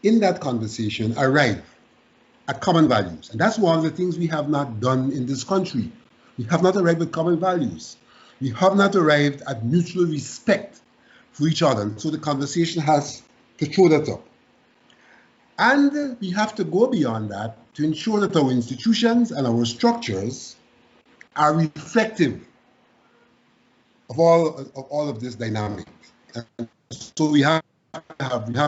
in that conversation, arrive at common values. And that's one of the things we have not done in this country. We have not arrived at common values. We have not arrived at mutual respect for each other. And so the conversation has to throw that up. And we have to go beyond that to ensure that our institutions and our structures are reflective of all of this dynamic. And so we have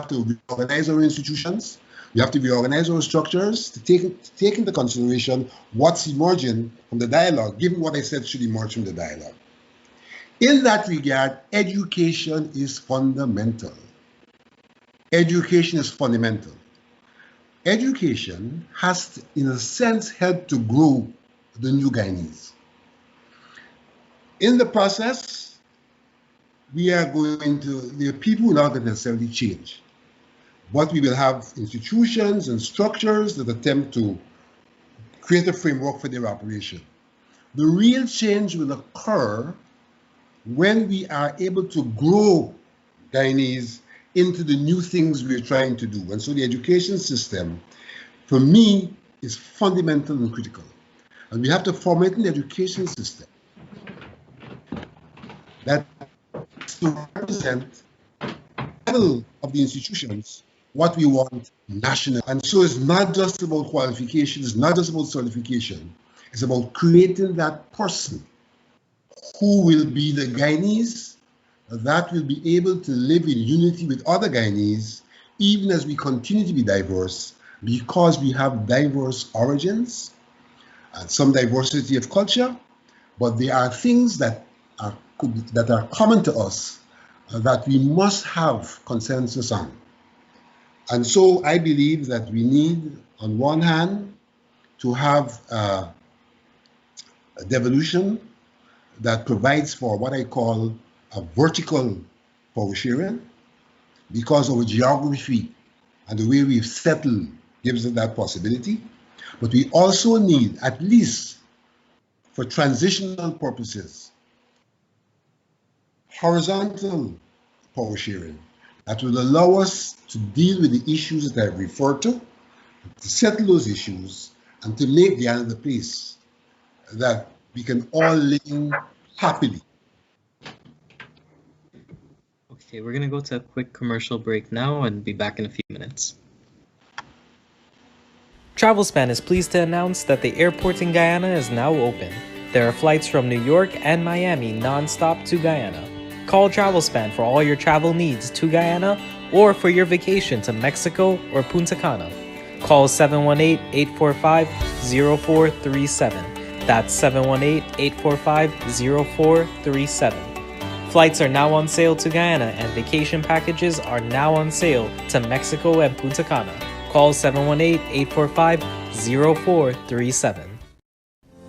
to reorganize our institutions. We have to reorganize our structures to take into consideration what's emerging from the dialogue, given what I said should emerge from the dialogue. In that regard, education is fundamental. Education is fundamental. Education has to, in a sense, help to grow the new Guyanese. In the process, the people will not necessarily change. But we will have institutions and structures that attempt to create a framework for their operation. The real change will occur when we are able to grow Guyanese into the new things we're trying to do. And so the education system, for me, is fundamental and critical. And we have to formulate an education system that to represent the level of the institutions what we want national. And so it's not just about qualification, it's not just about certification, it's about creating that person who will be the Guyanese that will be able to live in unity with other Guyanese, even as we continue to be diverse, because we have diverse origins and some diversity of culture, but there are things that are common to us that we must have consensus on. And so I believe that we need, on one hand, to have a devolution that provides for what I call a vertical power sharing, because our geography and the way we've settled gives us that possibility. But we also need, at least for transitional purposes, horizontal power sharing that will allow us to deal with the issues that I referred to settle those issues, and to make Guyana the place that we can all live happily. Okay, we're gonna go to a quick commercial break now and be back in a few minutes. Travelspan is pleased to announce that the airport in Guyana is now open. There are flights from New York and Miami non-stop to Guyana. Call Travelspan for all your travel needs to Guyana or for your vacation to Mexico or Punta Cana. Call 718-845-0437. That's 718-845-0437. Flights are now on sale to Guyana and vacation packages are now on sale to Mexico and Punta Cana. Call 718-845-0437.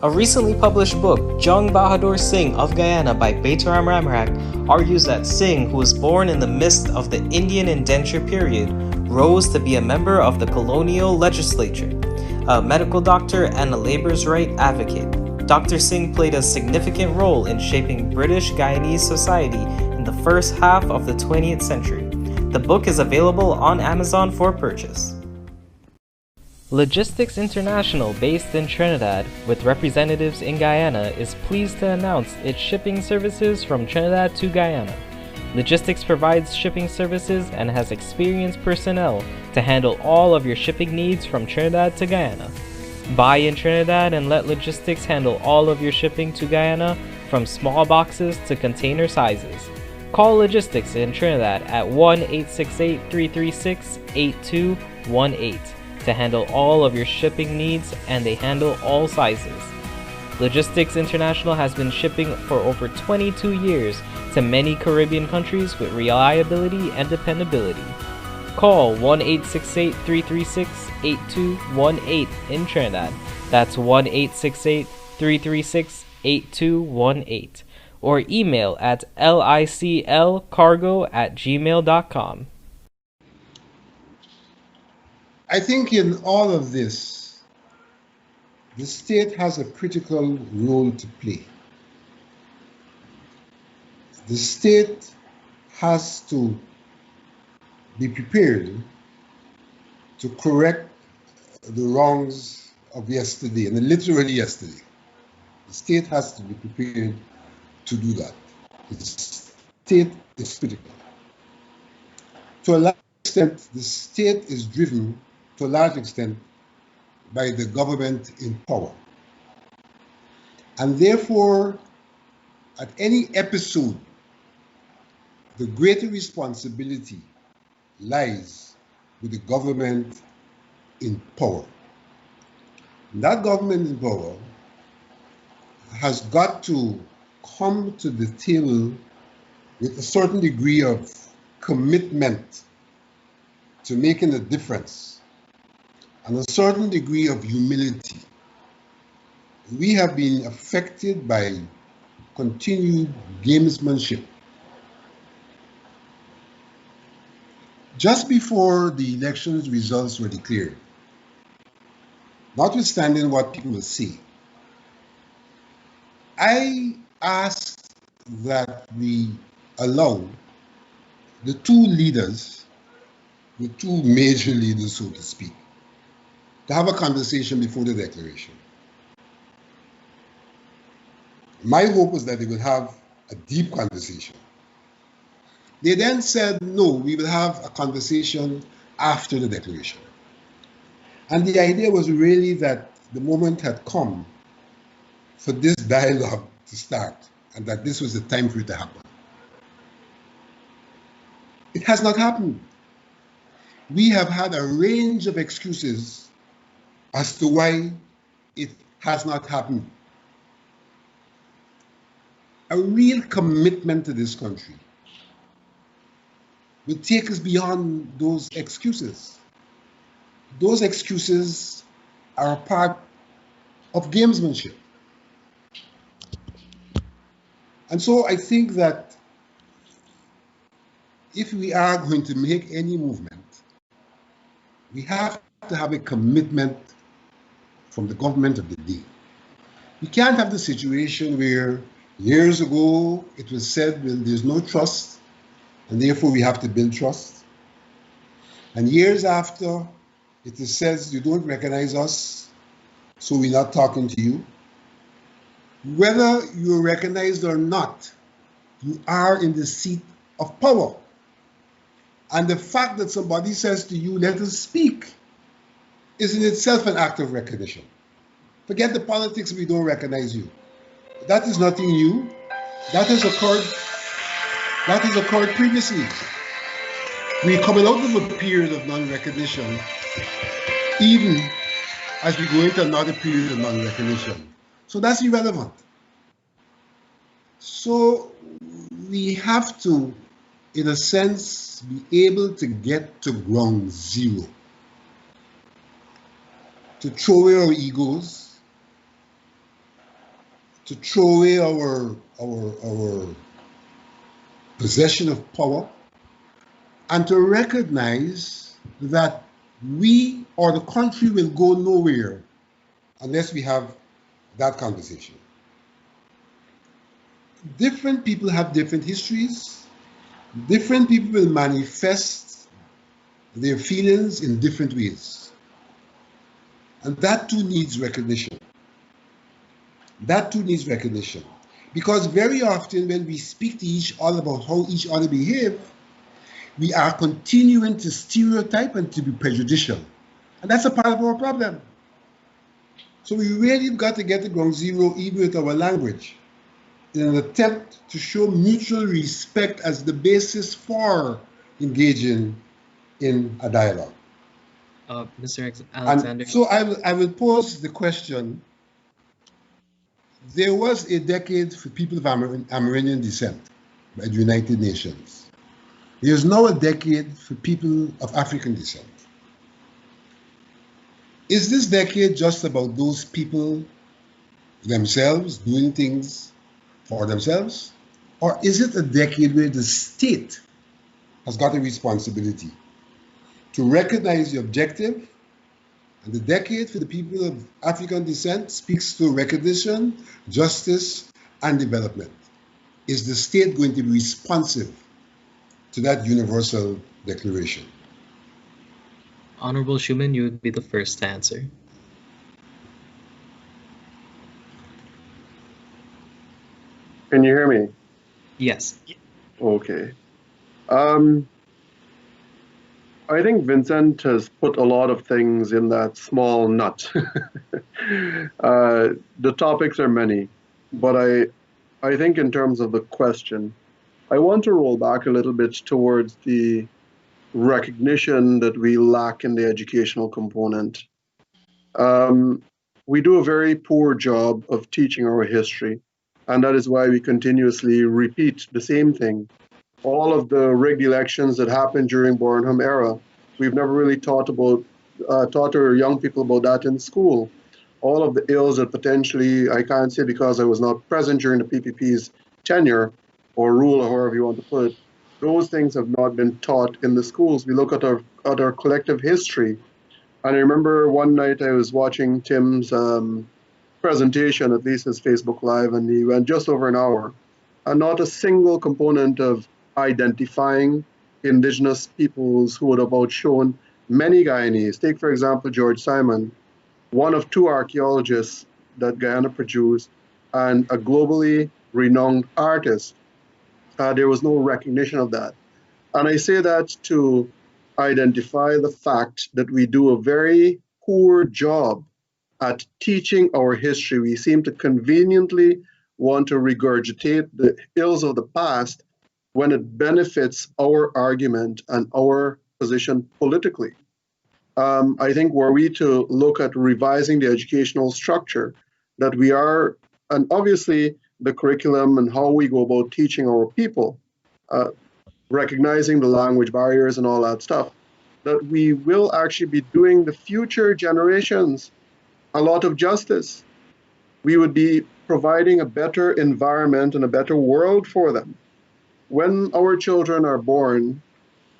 A recently published book, Jung Bahadur Singh of Guyana by Baitaram Ramharack, argues that Singh, who was born in the midst of the Indian indenture period, rose to be a member of the colonial legislature, a medical doctor and a labor's right advocate. Dr. Singh played a significant role in shaping British Guyanese society in the first half of the 20th century. The book is available on Amazon for purchase. Logistics International, based in Trinidad with representatives in Guyana, is pleased to announce its shipping services from Trinidad to Guyana. Logistics provides shipping services and has experienced personnel to handle all of your shipping needs from Trinidad to Guyana. Buy in Trinidad and let Logistics handle all of your shipping to Guyana, from small boxes to container sizes. Call Logistics in Trinidad at 1-868-336-8218 to handle all of your shipping needs, and they handle all sizes. Logistics International has been shipping for over 22 years to many Caribbean countries with reliability and dependability. Call 1-868-336-8218 in Trinidad. That's 1-868-336-8218. Or email at liclcargo@gmail.com. I think in all of this, the state has a critical role to play. The state has to be prepared to correct the wrongs of yesterday, and literally yesterday. The state has to be prepared to do that. The state is critical. To a large extent, the state is driven, to a large extent, by the government in power. And therefore, at any episode, the greater responsibility lies with the government in power. And that government in power has got to come to the table with a certain degree of commitment to making a difference and a certain degree of humility. We have been affected by continued gamesmanship. Just before the elections results were declared, notwithstanding what people will say, I asked that we allow the two leaders, the two major leaders, so to speak, to have a conversation before the declaration. My hope was that they would have a deep conversation. They then said, no, we will have a conversation after the declaration. And the idea was really that the moment had come for this dialogue to start, and that this was the time for it to happen. It has not happened. We have had a range of excuses as to why it has not happened. A real commitment to this country, will take us beyond those excuses. Those excuses are a part of gamesmanship. And so I think that if we are going to make any movement, we have to have a commitment from the government of the day. We can't have the situation where years ago it was said, well, there's no trust, and therefore we have to build trust. And years after, it is said, you don't recognize us, so we're not talking to you. Whether you're recognized or not, you are in the seat of power. And the fact that somebody says to you, let us speak, is in itself an act of recognition. Forget the politics, we don't recognize you. That is nothing new. That has occurred previously. We're coming out of a period of non-recognition, even as we go into another period of non-recognition. So that's irrelevant. So we have to, in a sense, be able to get to ground zero, to throw away our egos, to throw away our possession of power, and to recognize that we or the country will go nowhere unless we have that conversation. Different people have different histories. Different people will manifest their feelings in different ways. And that too needs recognition. That too needs recognition. Because very often when we speak to each other about how each other behave, we are continuing to stereotype and to be prejudicial. And that's a part of our problem. So we really got to get to ground zero even with our language, in an attempt to show mutual respect as the basis for engaging in a dialogue. Mr. Alexander. And so I will pose the question. There was a decade for people of Amerindian descent by the United Nations. There is now a decade for people of African descent. Is this decade just about those people themselves doing things for themselves? Or is it a decade where the state has got a responsibility to recognize the objective? And the decade for the people of African descent speaks to recognition, justice, and development. Is the state going to be responsive to that universal declaration? Honorable Shuman, you would be the first to answer. Can you hear me? Yes. Okay. I think Vincent has put a lot of things in that small nut. The topics are many, but I think in terms of the question, I want to roll back a little bit towards the recognition that we lack in the educational component. We do a very poor job of teaching our history, and that is why we continuously repeat the same thing. All of the rigged elections that happened during Burnham era, we've never really taught our young people about that in school. All of the ills that potentially, I can't say because I was not present during the PPP's tenure or rule, or however you want to put it, those things have not been taught in the schools. We look at our collective history. And I remember one night I was watching Tim's presentation, at least his Facebook Live, and he went just over an hour. And not a single component of identifying Indigenous peoples who would have outshone many Guyanese. Take, for example, George Simon, one of two archaeologists that Guyana produced and a globally renowned artist. There was no recognition of that. And I say that to identify the fact that we do a very poor job at teaching our history. We seem to conveniently want to regurgitate the ills of the past when it benefits our argument and our position politically. I think were we to look at revising the educational structure that we are, and obviously the curriculum and how we go about teaching our people, recognizing the language barriers and all that stuff, that we will actually be doing the future generations a lot of justice. We would be providing a better environment and a better world for them. When our children are born,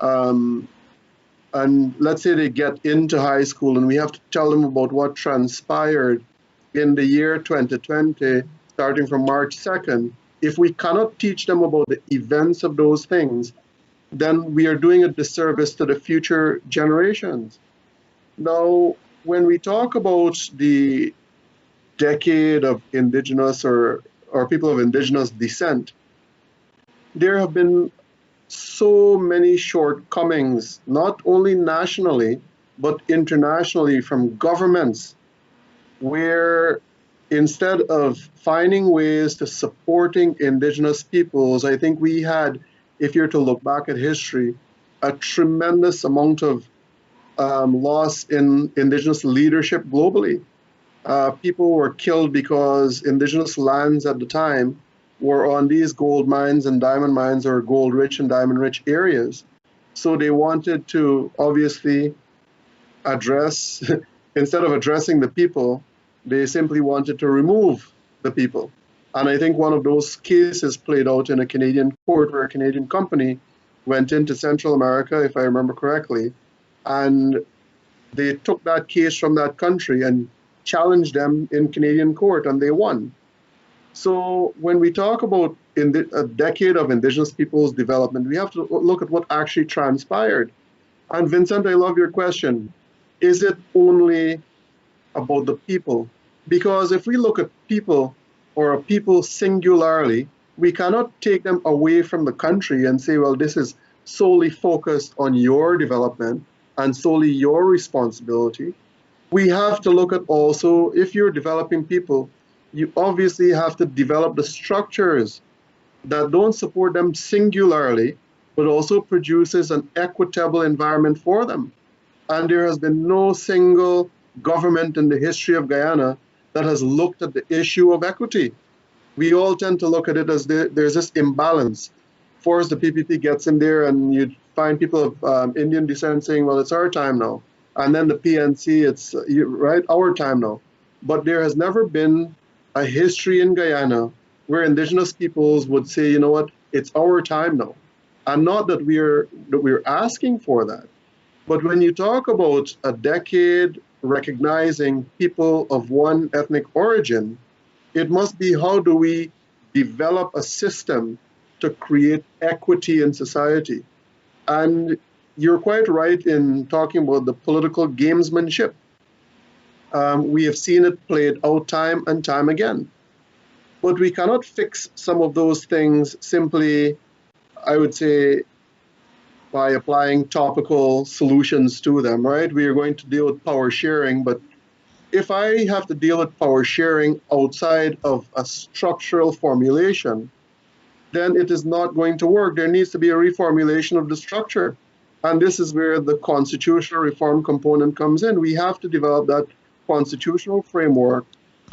and let's say they get into high school and we have to tell them about what transpired in the year 2020, starting from March 2nd, if we cannot teach them about the events of those things, then we are doing a disservice to the future generations. Now, when we talk about the decade of Indigenous or people of Indigenous descent, there have been so many shortcomings, not only nationally, but internationally from governments, where instead of finding ways to supporting Indigenous peoples, I think we had, if you're to look back at history, a tremendous amount of loss in Indigenous leadership globally. People were killed because Indigenous lands at the time were on these gold mines and diamond mines, or gold rich and diamond rich areas. So they wanted to obviously address, instead of addressing the people, they simply wanted to remove the people. And I think one of those cases played out in a Canadian court where a Canadian company went into Central America, if I remember correctly, and they took that case from that country and challenged them in Canadian court, and they won. So when we talk about a decade of Indigenous peoples' development, we have to look at what actually transpired. And Vincent, I love your question. Is it only about the people? Because if we look at people, or a people singularly, we cannot take them away from the country and say, well, this is solely focused on your development and solely your responsibility. We have to look at also, if you're developing people, you obviously have to develop the structures that don't support them singularly, but also produces an equitable environment for them. And there has been no single government in the history of Guyana that has looked at the issue of equity. We all tend to look at it as there's this imbalance. First, the PPP gets in there and you find people of Indian descent saying, well, it's our time now. And then the PNC, it's right, our time now. But there has never been a history in Guyana where Indigenous peoples would say, you know what, it's our time now. And not that we're asking for that. But when you talk about a decade recognizing people of one ethnic origin, it must be, how do we develop a system to create equity in society? And you're quite right in talking about the political gamesmanship. We have seen it played out time and time again. But we cannot fix some of those things simply, I would say, by applying topical solutions to them, right? We are going to deal with power sharing, but if I have to deal with power sharing outside of a structural formulation, then it is not going to work. There needs to be a reformulation of the structure. And this is where the constitutional reform component comes in. We have to develop that constitutional framework,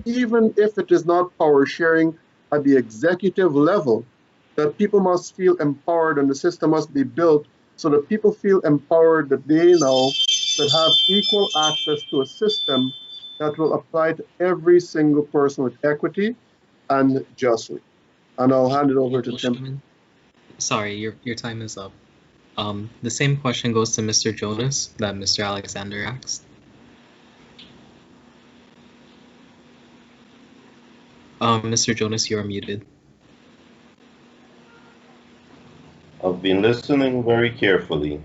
even if it is not power sharing at the executive level, that people must feel empowered and the system must be built so that people feel empowered that they now should have equal access to a system that will apply to every single person with equity and justly. And I'll hand it over to Tim. Sorry, your time is up. The same question goes to Mr. Jonas that Mr. Alexander asked. Mr. Jonas, you're muted. I've been listening very carefully,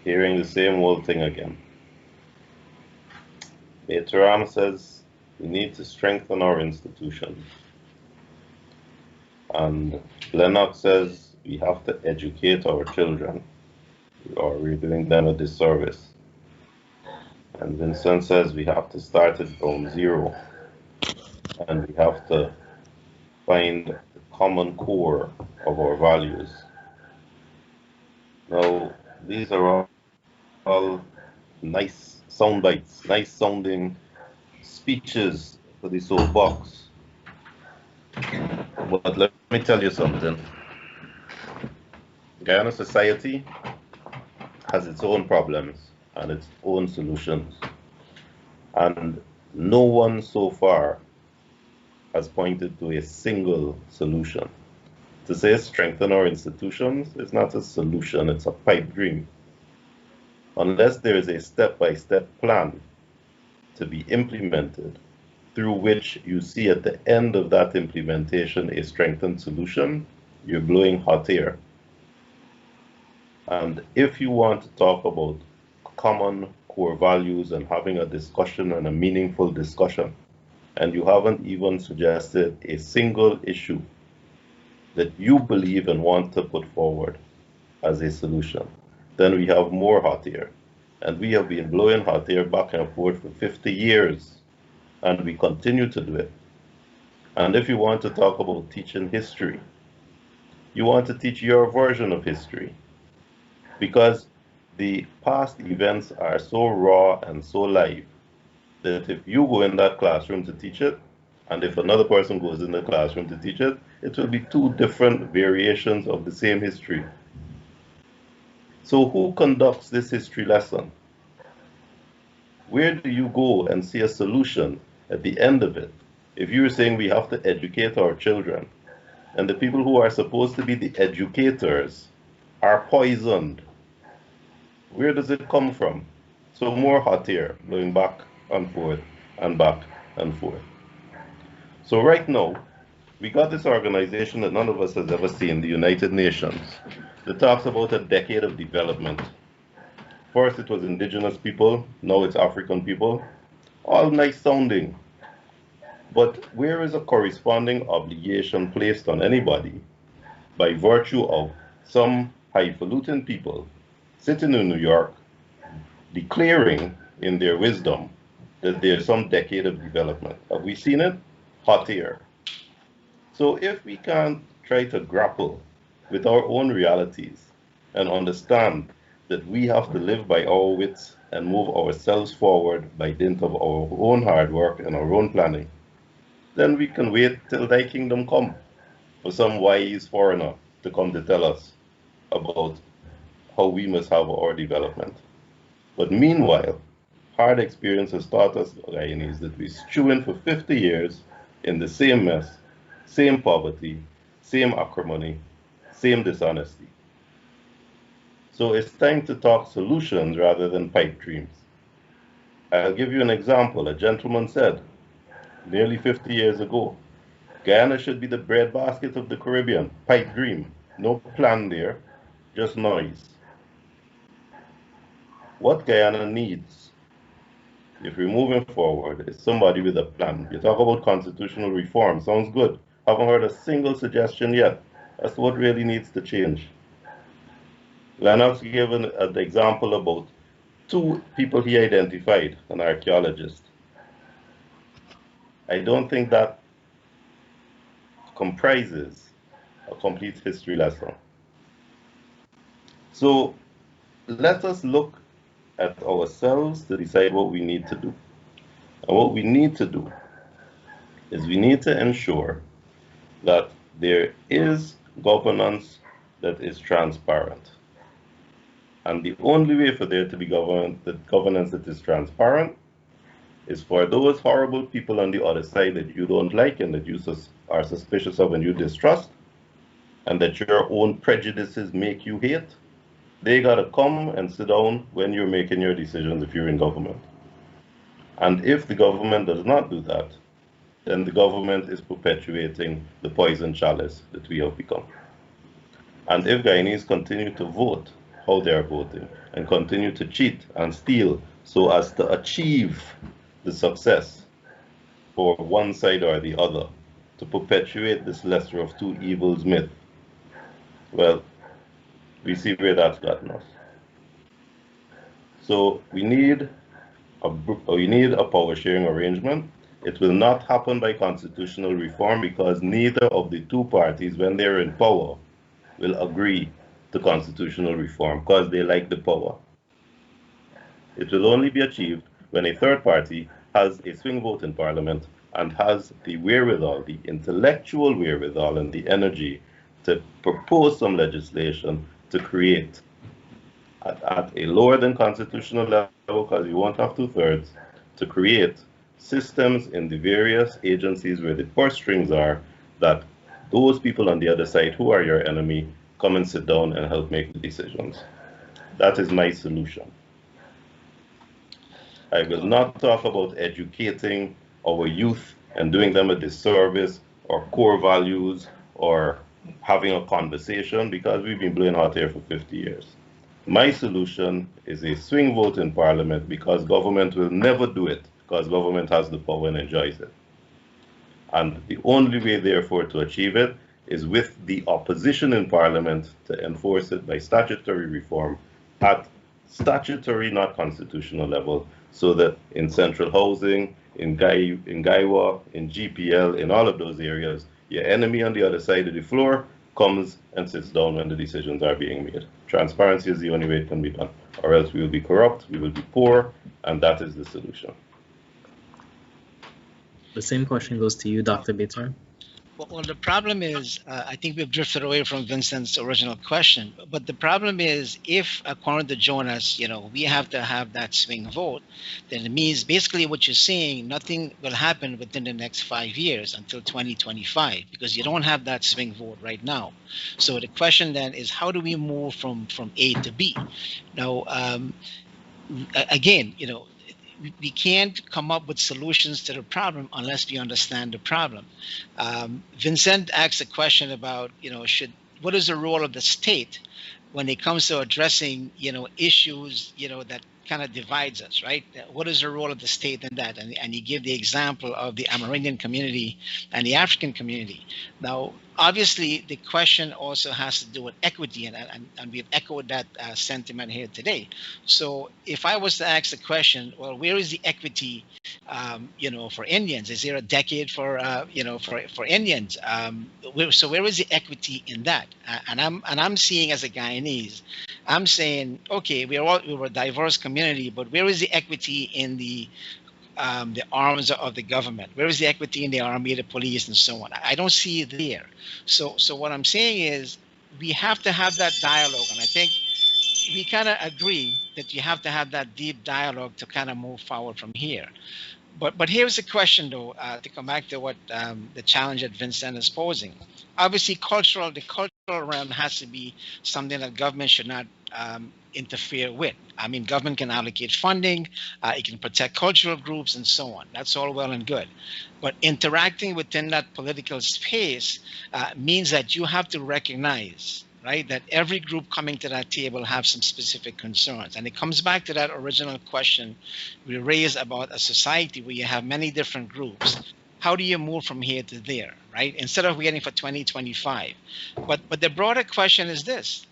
hearing the same old thing again. Beteram says we need to strengthen our institutions. And Lenox says we have to educate our children, or we're doing them a disservice. And Vincent says we have to start it from zero. And we have to find the common core of our values. Now, these are all nice sound bites, nice sounding speeches for the soapbox. But let me tell you something. Guyana society has its own problems and its own solutions. And no one so far has pointed to a single solution. To say strengthen our institutions is not a solution, it's a pipe dream. Unless there is a step-by-step plan to be implemented, through which you see at the end of that implementation a strengthened solution, you're blowing hot air. And if you want to talk about common core values and having a discussion and a meaningful discussion, and you haven't even suggested a single issue that you believe and want to put forward as a solution, then we have more hot air. And we have been blowing hot air back and forth for 50 years, and we continue to do it. And if you want to talk about teaching history, you want to teach your version of history, because the past events are so raw and so live that if you go in that classroom to teach it, and if another person goes in the classroom to teach it, it will be two different variations of the same history. So who conducts this history lesson? Where do you go and see a solution at the end of it? If you're saying we have to educate our children, and the people who are supposed to be the educators are poisoned, where does it come from? So more hot air, going back and forth and back and forth. So right now, we got this organization that none of us has ever seen, the United Nations, that talks about a decade of development. First it was indigenous people, now it's African people. All nice sounding. But where is a corresponding obligation placed on anybody by virtue of some highfalutin people sitting in New York declaring in their wisdom that there's some decade of development? Have we seen it? Hot air. So if we can't try to grapple with our own realities and understand that we have to live by our wits and move ourselves forward by dint of our own hard work and our own planning, then we can wait till thy kingdom come for some wise foreigner to come to tell us about how we must have our development. But meanwhile, hard experience has taught us, Guyanese, that we're stewing for 50 years in the same mess, same poverty, same acrimony, same dishonesty. So it's time to talk solutions rather than pipe dreams. I'll give you an example. A gentleman said, nearly 50 years ago, Guyana should be the breadbasket of the Caribbean. Pipe dream. No plan there, just noise. What Guyana needs, if we're moving forward, is somebody with a plan. You talk about constitutional reform. Sounds good. Haven't heard a single suggestion yet as to what really needs to change. Lenox gave an example about two people he identified, an archaeologist. I don't think that comprises a complete history lesson. So let us look at ourselves to decide what we need to do. And what we need to do is we need to ensure that there is governance that is transparent. And the only way for there to be governance that is transparent is for those horrible people on the other side that you don't like and that you are suspicious of and you distrust, and that your own prejudices make you hate, they gotta come and sit down when you're making your decisions if you're in government. And if the government does not do that, then the government is perpetuating the poison chalice that we have become. And if Guyanese continue to vote how they are voting and continue to cheat and steal so as to achieve the success for one side or the other, to perpetuate this lesser of two evils myth, well, we see where that's gotten us. So we need a power sharing arrangement. It will not happen by constitutional reform because neither of the two parties, when they're in power, will agree to constitutional reform because they like the power. It will only be achieved when a third party has a swing vote in parliament and has the wherewithal, the intellectual wherewithal and the energy to propose some legislation to create at a lower than constitutional level, because you won't have 2/3, to create systems in the various agencies where the purse strings are, that those people on the other side who are your enemy come and sit down and help make the decisions. That is my solution. I will not talk about educating our youth and doing them a disservice, or core values, or having a conversation, because we've been blowing hot air for 50 years. My solution is a swing vote in Parliament, because government will never do it, because government has the power and enjoys it. And the only way, therefore, to achieve it is with the opposition in Parliament to enforce it by statutory reform at statutory, not constitutional level, so that in central housing, in Guyana, in GPL, in all of those areas, your enemy on the other side of the floor comes and sits down when the decisions are being made. Transparency is the only way it can be done, or else we will be corrupt, we will be poor, and that is the solution. The same question goes to you, Dr. Bitar. Well, the problem is, I think we've drifted away from Vincent's original question. But the problem is, if, according to Jonas, we have to have that swing vote, then it means basically what you're saying, nothing will happen within the next 5 years until 2025, because you don't have that swing vote right now. So the question then is, how do we move from A to B? Now, again, we can't come up with solutions to the problem unless we understand the problem. Vincent asked a question about, what is the role of the state when it comes to addressing, issues, that kind of divides us, right? What is the role of the state in that? And he gave the example of the Amerindian community and the African community. Now, obviously, the question also has to do with equity, and we've echoed that sentiment here today. So if I was to ask the question, well, where is the equity, for Indians? Is there a decade for Indians? So where is the equity in that? And I'm seeing, as a Guyanese, I'm saying, okay, we're a diverse community, but where is the equity in the arms of the government? Where is the equity in the army, the police, and so on? I don't see it there. So what I'm saying is, we have to have that dialogue, and I think we kind of agree that you have to have that deep dialogue to kind of move forward from here. But here's the question, though, to come back to what the challenge that Vincent is posing. Obviously, the cultural realm has to be something that government should not interfere with. I mean, government can allocate funding, it can protect cultural groups, and so on. That's all well and good. But interacting within that political space means that you have to recognize, right, that every group coming to that table have some specific concerns. And it comes back to that original question we raised about a society where you have many different groups. How do you move from here to there, right? Instead of waiting for 2025. But the broader question is this.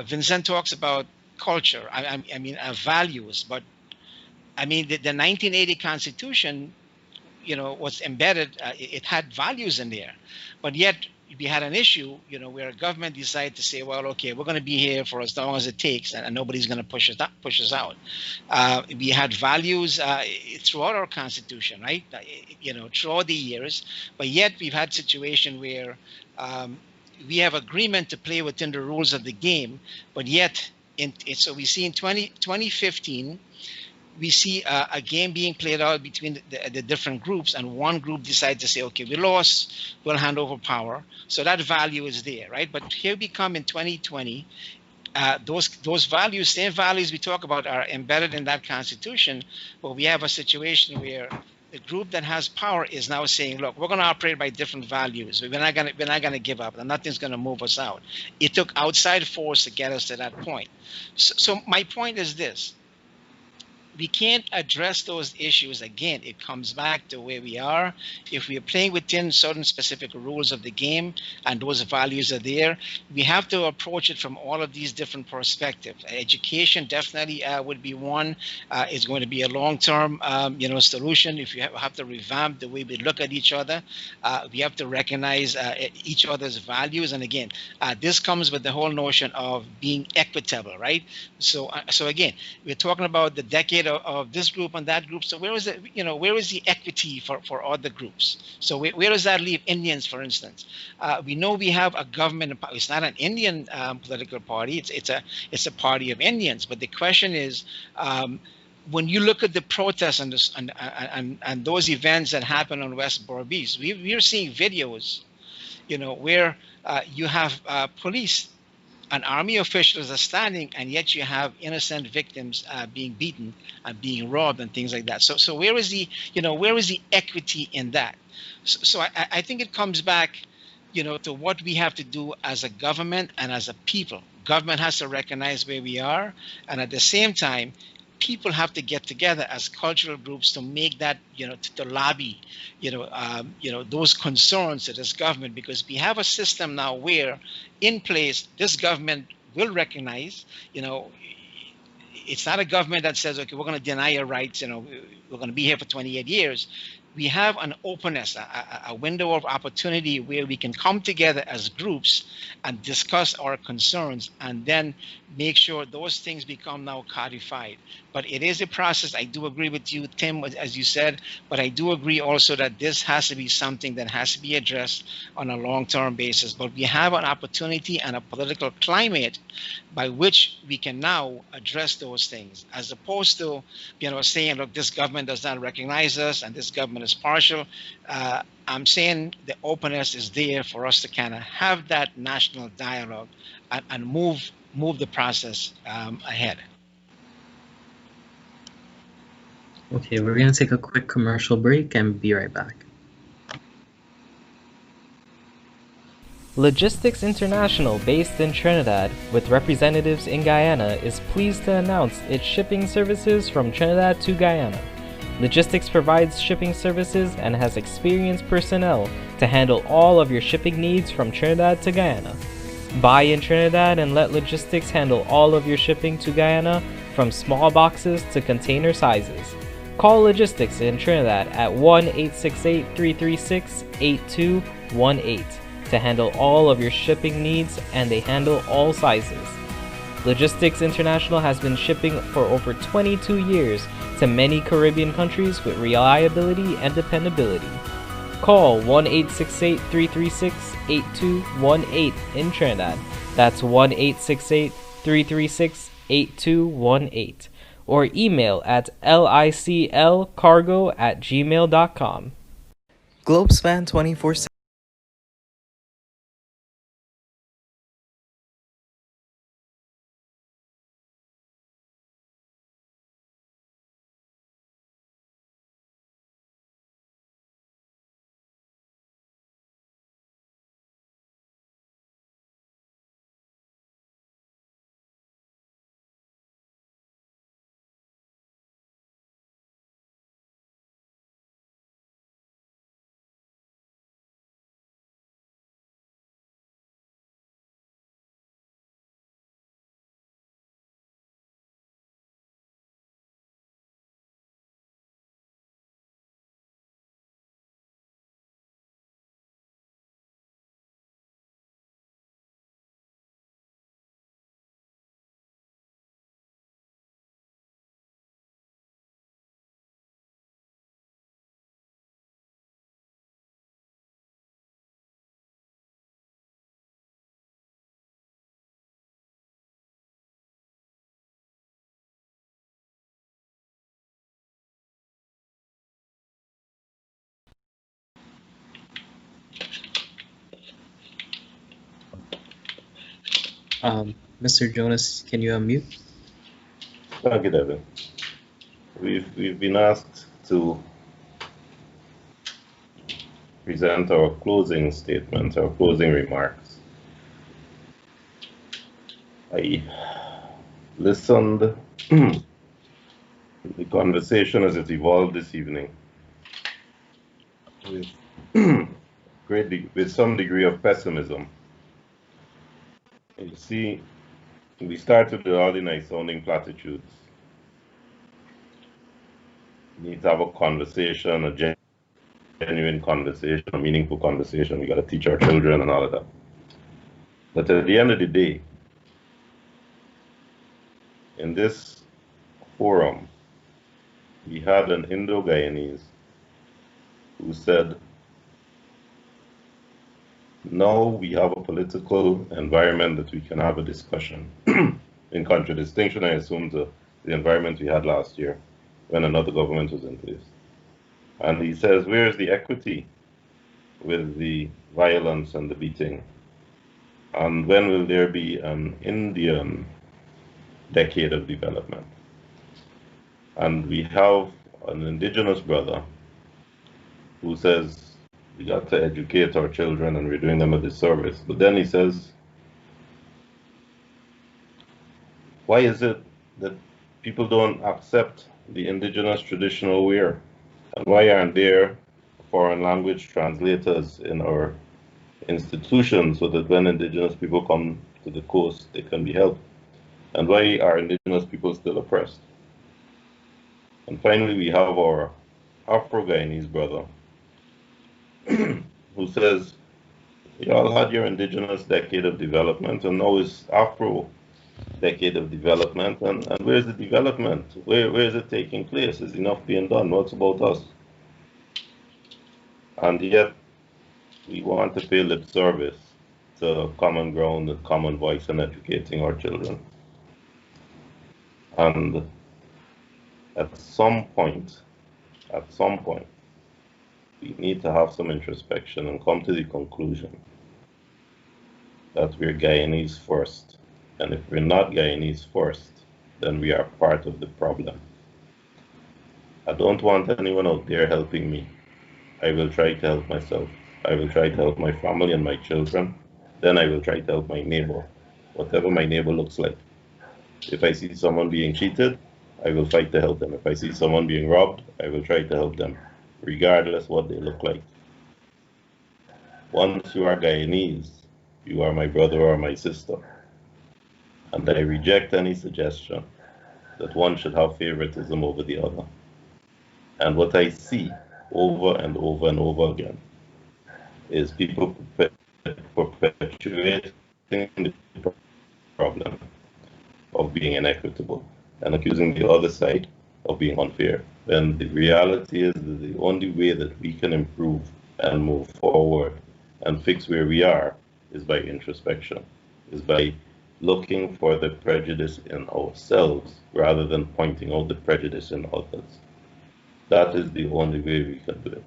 Vincent talks about culture, values, but I mean, the 1980 Constitution, was embedded, it had values in there, but yet we had an issue, where a government decided to say, well, okay, we're going to be here for as long as it takes, and nobody's going to push us out. We had values throughout our Constitution, right? Throughout the years, but yet we've had situation where we have agreement to play within the rules of the game, but yet, so we see in 2015, we see a game being played out between the different groups, and one group decides to say, okay, we lost, we'll hand over power. So that value is there, right? But here we come in 2020, those values, same values we talk about, are embedded in that Constitution, but we have a situation where the group that has power is now saying, look, we're going to operate by different values. We're not going to give up, and nothing's going to move us out. It took outside force to get us to that point. So my point is this. We can't address those issues. Again, it comes back to where we are. If we are playing within certain specific rules of the game and those values are there, we have to approach it from all of these different perspectives. Education definitely would be one. It's going to be a long-term, solution. If you have to revamp the way we look at each other, we have to recognize each other's values. And again, this comes with the whole notion of being equitable, right? So again, we're talking about the decade of this group and that group. So where is it, where is the equity for other groups? So where does that leave Indians, for instance? We know we have a government. It's not an Indian political party. It's a party of Indians. But the question is, when you look at the protests and those events that happen on West Berbice, we're seeing videos, where you have police and army officials are standing, and yet you have innocent victims being beaten and being robbed and things like that. So where is the equity in that? So I think it comes back, to what we have to do as a government and as a people. Government has to recognize where we are, and at the same time, people have to get together as cultural groups to make that, to lobby, those concerns to this government, because we have a system now where in place, this government will recognize, it's not a government that says, okay, we're going to deny your rights, we're going to be here for 28 years. We have an openness, a window of opportunity where we can come together as groups and discuss our concerns and then make sure those things become now codified. But it is a process. I do agree with you, Tim, as you said, but I do agree also that this has to be something that has to be addressed on a long-term basis. But we have an opportunity and a political climate by which we can now address those things, as opposed to, saying, look, this government does not recognize us and this government is partial. I'm saying the openness is there for us to kind of have that national dialogue and move the process ahead. Okay, we're going to take a quick commercial break and be right back. Logistics International, based in Trinidad, with representatives in Guyana, is pleased to announce its shipping services from Trinidad to Guyana. Logistics provides shipping services and has experienced personnel to handle all of your shipping needs from Trinidad to Guyana. Buy in Trinidad and let Logistics handle all of your shipping to Guyana, from small boxes to container sizes. Call Logistics in Trinidad at 1-868-336-8218 to handle all of your shipping needs, and they handle all sizes. Logistics International has been shipping for over 22 years to many Caribbean countries with reliability and dependability. Call 1-868-336-8218 in Trinidad. That's 1-868-336-8218. Or email at liclcargo@gmail.com. Globespan 24x7. Mr. Jonas, can you unmute? Thank you, Devin. We've been asked to present our closing statements, our closing remarks. I listened to the conversation as it evolved this evening with with some degree of pessimism. You see, we started with all the nice sounding platitudes. We need to have a conversation, a genuine conversation, a meaningful conversation. We got to teach our children and all of that. But at the end of the day, in this forum, we had an Indo-Guyanese who said, now we have a political environment that we can have a discussion. In contradistinction, I assume, to the environment we had last year when another government was in place. And he says, where is the equity with the violence and the beating? And when will there be an Indian decade of development? And we have an indigenous brother who says, we got to educate our children and we're doing them a disservice. But then he says, why is it that people don't accept the indigenous traditional wear? And why aren't there foreign language translators in our institutions so that when indigenous people come to the coast, they can be helped? And why are indigenous people still oppressed? And finally, we have our Afro-Guyanese brother who says, you all had your indigenous decade of development, and now it's Afro decade of development, and where's the development? Where is it taking place? Is enough being done? What's about us? And yet, we want to pay lip service to common ground and common voice in educating our children. And at some point, we need to have some introspection and come to the conclusion that we're Guyanese first. And if we're not Guyanese first, then we are part of the problem. I don't want anyone out there helping me. I will try to help myself. I will try to help my family and my children. Then I will try to help my neighbor, whatever my neighbor looks like. If I see someone being cheated, I will fight to help them. If I see someone being robbed, I will try to help them, regardless what they look like. Once you are Guyanese, you are my brother or my sister. And I reject any suggestion that one should have favoritism over the other. And what I see over and over and over again is people perpetuating the problem of being inequitable and accusing the other side of being unfair. Then the reality is that the only way that we can improve and move forward and fix where we are is by introspection, is by looking for the prejudice in ourselves rather than pointing out the prejudice in others. That is the only way we can do it.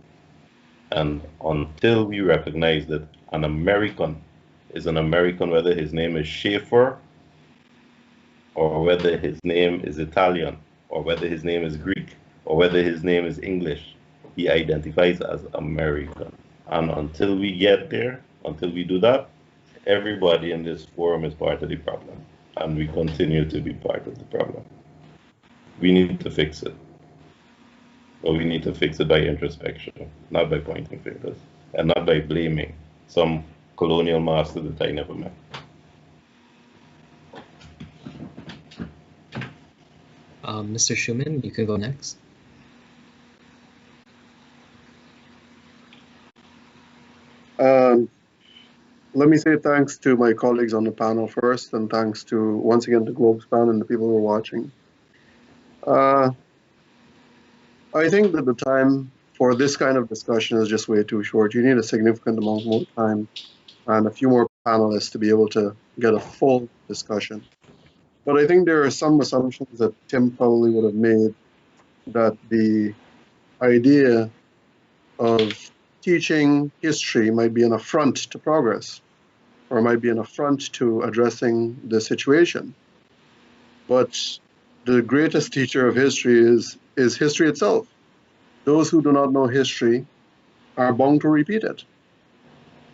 And until we recognize that an American is an American, whether his name is Schaefer, or whether his name is Italian, or whether his name is Greek, or whether his name is English, he identifies as American. And until we get there, until we do that, everybody in this forum is part of the problem. And we continue to be part of the problem. We need to fix it. But we need to fix it by introspection, not by pointing fingers, and not by blaming some colonial master that I never met. Mr. Shuman, you can go next. Let me say thanks to my colleagues on the panel first, and thanks to, once again, to Globespan and the people who are watching. I think that the time for this kind of discussion is just way too short. You need a significant amount more time and a few more panelists to be able to get a full discussion. But I think there are some assumptions that Tim probably would have made, that the idea of teaching history might be an affront to progress, or might be an affront to addressing the situation. But the greatest teacher of history is history itself. Those who do not know history are bound to repeat it.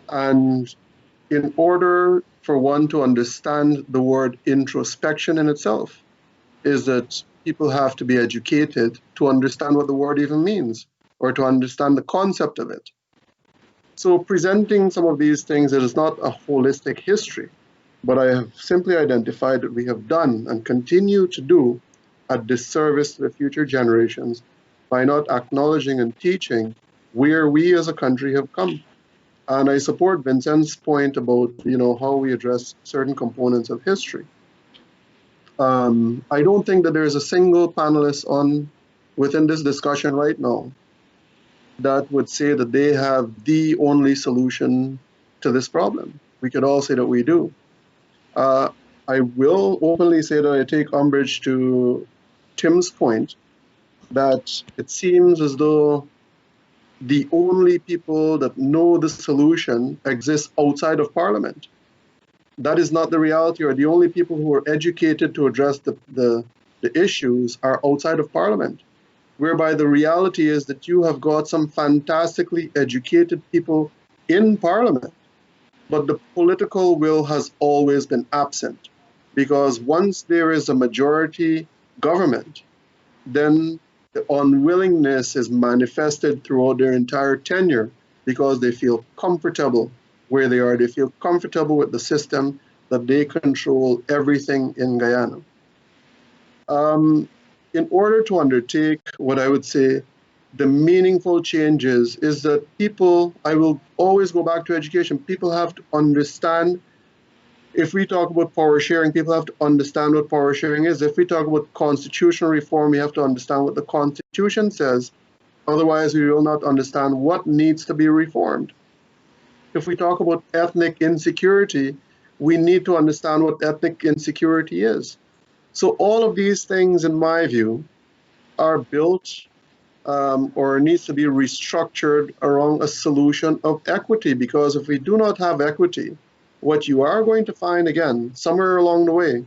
And in order for one to understand the word introspection in itself, is that people have to be educated to understand what the word even means, or to understand the concept of it. So presenting some of these things, it is not a holistic history, but I have simply identified that we have done and continue to do a disservice to the future generations by not acknowledging and teaching where we as a country have come. And I support Vincent's point about, how we address certain components of history. I don't think that there is a single panelist on within this discussion right now that would say that they have the only solution to this problem. We could all say that we do. I will openly say that I take umbrage to Tim's point that it seems as though the only people that know the solution exist outside of Parliament. That is not the reality, or the only people who are educated to address the issues are outside of Parliament, whereby the reality is that you have got some fantastically educated people in Parliament, but the political will has always been absent. Because once there is a majority government, then the unwillingness is manifested throughout their entire tenure because they feel comfortable where they are. They feel comfortable with the system that they control everything in Guyana. In order to undertake what I would say the meaningful changes is that people, I will always go back to education, people have to understand. If we talk about power sharing, people have to understand what power sharing is. If we talk about constitutional reform, we have to understand what the Constitution says. Otherwise, we will not understand what needs to be reformed. If we talk about ethnic insecurity, we need to understand what ethnic insecurity is. So all of these things, in my view, are built or needs to be restructured around a solution of equity, because if we do not have equity, what you are going to find, again, somewhere along the way,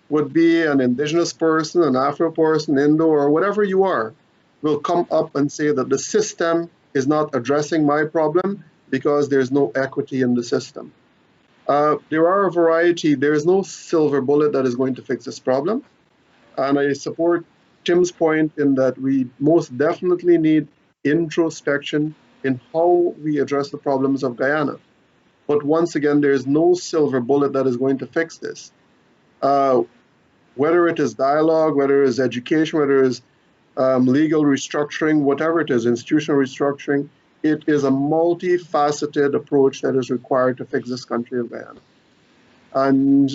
would be an indigenous person, an Afro person, Indo, or whatever you are, will come up and say that the system is not addressing my problem because there's no equity in the system. There are a variety, there's no silver bullet that is going to fix this problem. And I support Tim's point in that we most definitely need introspection in how we address the problems of Guyana. But once again, there is no silver bullet that is going to fix this. Whether it is dialogue, whether it is education, whether it is legal restructuring, whatever it is, institutional restructuring, it is a multifaceted approach that is required to fix this country of Guyana. And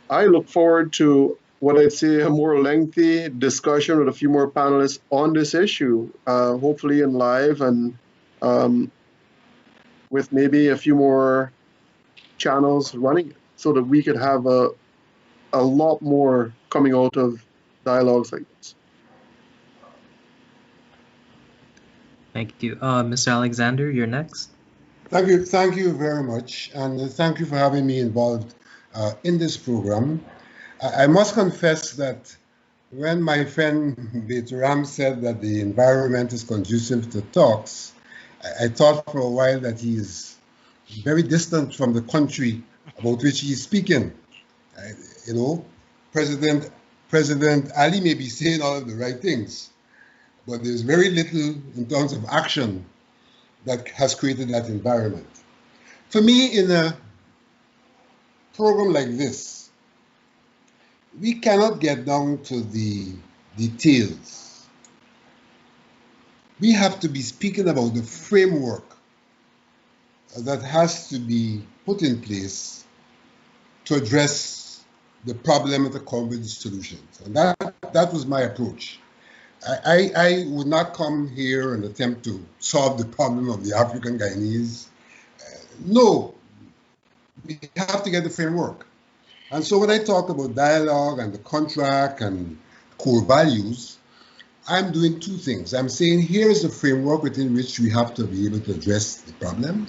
I look forward to what I'd say a more lengthy discussion with a few more panelists on this issue, hopefully in live and with maybe a few more channels running it, so that we could have a lot more coming out of dialogues like this. Thank you. Mr. Alexander, you're next. Thank you very much, and thank you for having me involved in this program. I must confess that when my friend Betram said that the environment is conducive to talks, I thought for a while that he is very distant from the country about which he is speaking. You know, President Ali may be saying all of the right things, but there's very little in terms of action that has created that environment. For me, in a program like this, we cannot get down to the details. We have to be speaking about the framework that has to be put in place to address the problem and to come with the solutions. And that was my approach. I would not come here and attempt to solve the problem of the African Guyanese. No, we have to get the framework. And so when I talk about dialogue and the contract and core values, I'm doing two things. I'm saying here is the framework within which we have to be able to address the problem.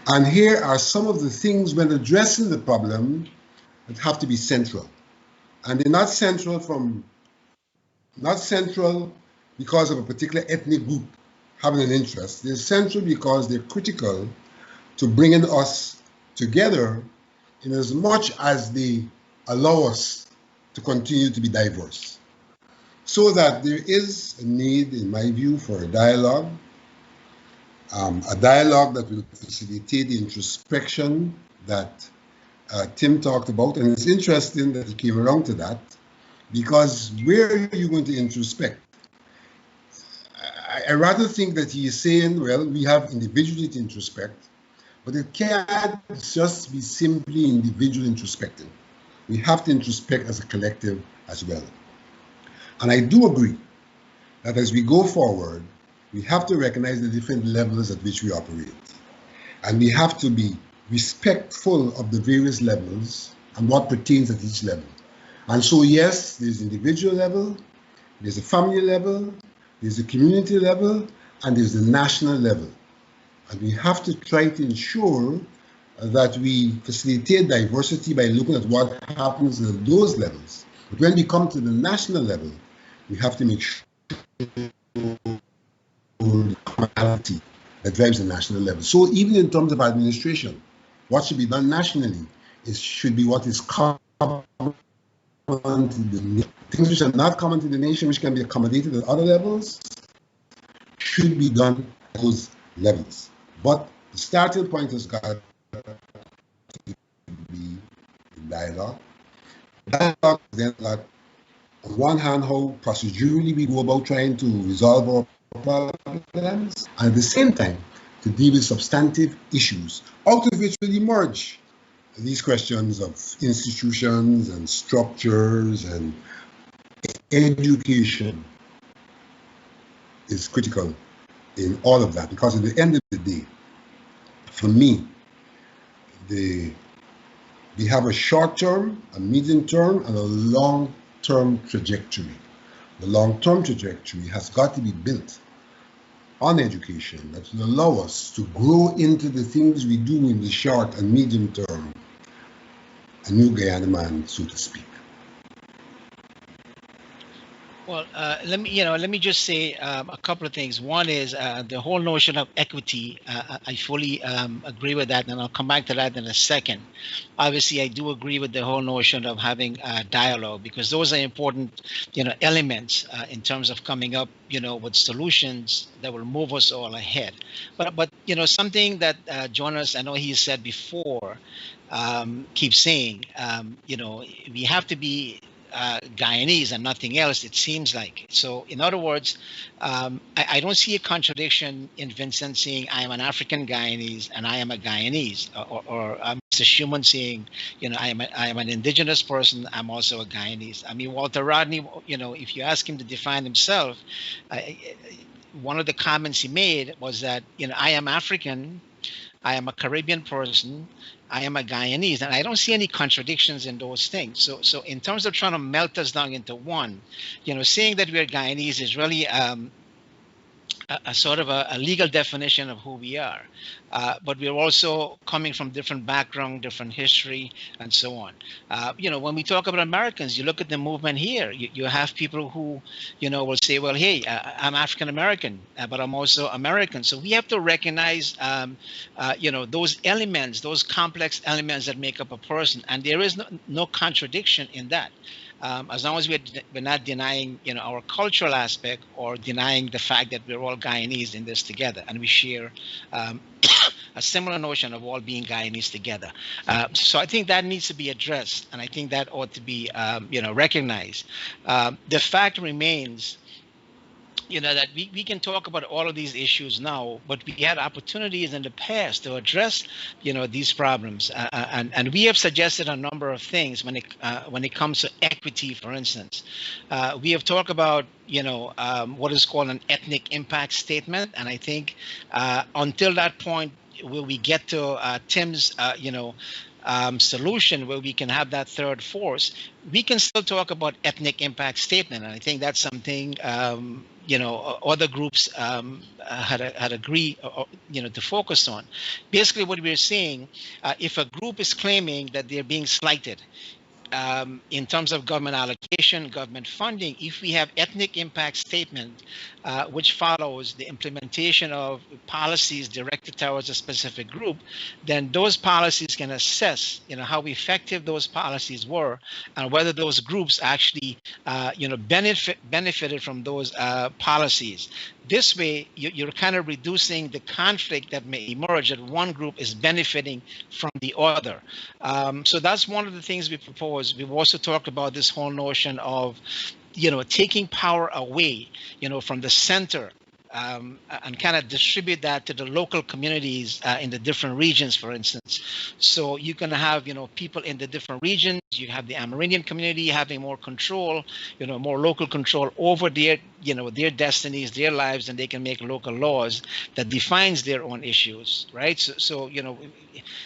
And here are some of the things when addressing the problem that have to be central. And they're not central because of a particular ethnic group having an interest. They're central because they're critical to bringing us together in as much as they allow us to continue to be diverse. So that there is a need, in my view, for a dialogue that will facilitate the introspection that Tim talked about. And it's interesting that he came around to that, because where are you going to introspect? I rather think that he is saying, well, we have individually to introspect, but it can't just be simply individual introspecting. We have to introspect as a collective as well. And I do agree that as we go forward, we have to recognize the different levels at which we operate. And we have to be respectful of the various levels and what pertains at each level. And so, yes, there's individual level, there's a family level, there's a community level, and there's the national level. And we have to try to ensure that we facilitate diversity by looking at what happens at those levels. But when we come to the national level, we have to make sure the commonality that drives the national level. So even in terms of administration, what should be done nationally should be what is common to the nation. Things which are not common to the nation, which can be accommodated at other levels, should be done at those levels. But the starting point has got to be dialogue. Dialogue then got, on one hand, how procedurally we go about trying to resolve our problems, and at the same time, to deal with substantive issues, out of which will emerge these questions of institutions and structures, and education is critical in all of that, because at the end of the day, for me, we have a short-term, a medium-term, and a long-term trajectory. The long-term trajectory has got to be built on education that will allow us to grow into the things we do in the short and medium term, a new Guyana man, so to speak. Well, let me just say a couple of things. One is the whole notion of equity. I fully agree with that, and I'll come back to that in a second. Obviously, I do agree with the whole notion of having dialogue, because those are important, elements in terms of coming up, with solutions that will move us all ahead. But something that Jonas, I know he said before, keeps saying, we have to be Guyanese and nothing else, it seems like. So in other words, I don't see a contradiction in Vincent saying I am an African Guyanese and I am a Guyanese, or Mr. Shuman saying, I am an indigenous person, I'm also a Guyanese. I mean, Walter Rodney, if you ask him to define himself, one of the comments he made was that, I am African, I am a Caribbean person, I am a Guyanese, and I don't see any contradictions in those things. So in terms of trying to melt us down into one, saying that we're Guyanese is really a sort of a legal definition of who we are. But we're also coming from different background, different history, and so on. When we talk about Americans, you look at the movement here, you have people who, will say, well, hey, I'm African American, but I'm also American. So we have to recognize, those elements, those complex elements that make up a person. And there is no contradiction in that. As long as we're not denying, our cultural aspect or denying the fact that we're all Guyanese in this together, and we share a similar notion of all being Guyanese together. So I think that needs to be addressed, and I think that ought to be, recognized. The fact remains, that we can talk about all of these issues now, but we had opportunities in the past to address, these problems. And we have suggested a number of things when it comes to equity, for instance. We have talked about, what is called an ethnic impact statement. And I think until that point, will we get to Tim's, solution where we can have that third force, we can still talk about ethnic impact statement. And I think that's something, other groups had agreed, to focus on. Basically, what we're saying, if a group is claiming that they're being slighted, in terms of government allocation, government funding, if we have ethnic impact statement, which follows the implementation of policies directed towards a specific group, then those policies can assess, how effective those policies were and whether those groups actually, benefited from those policies. This way, you're kind of reducing the conflict that may emerge that one group is benefiting from the other. So that's one of the things we propose. We've also talked about this whole notion of, taking power away, from the center and kind of distribute that to the local communities in the different regions, for instance. So you can have, people in the different regions. You have the Amerindian community having more control, more local control over their, their destinies, their lives, and they can make local laws that defines their own issues, right? So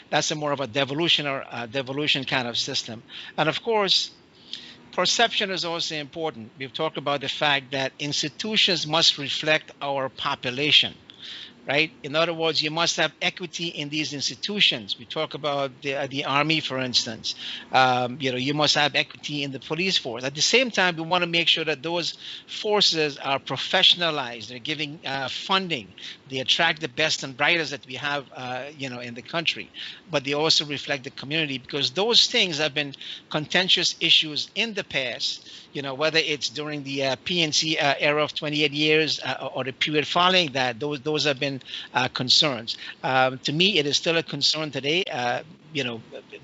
that's a more of a devolution or devolution kind of system. And of course, perception is also important. We've talked about the fact that institutions must reflect our population, right? In other words, you must have equity in these institutions. We talk about the Army, for instance. You must have equity in the police force. At the same time, we want to make sure that those forces are professionalized. They're giving funding. They attract the best and brightest that we have, in the country. But they also reflect the community, because those things have been contentious issues in the past. Whether it's during the PNC era of 28 years or the period following that, those have been concerns. To me, it is still a concern today,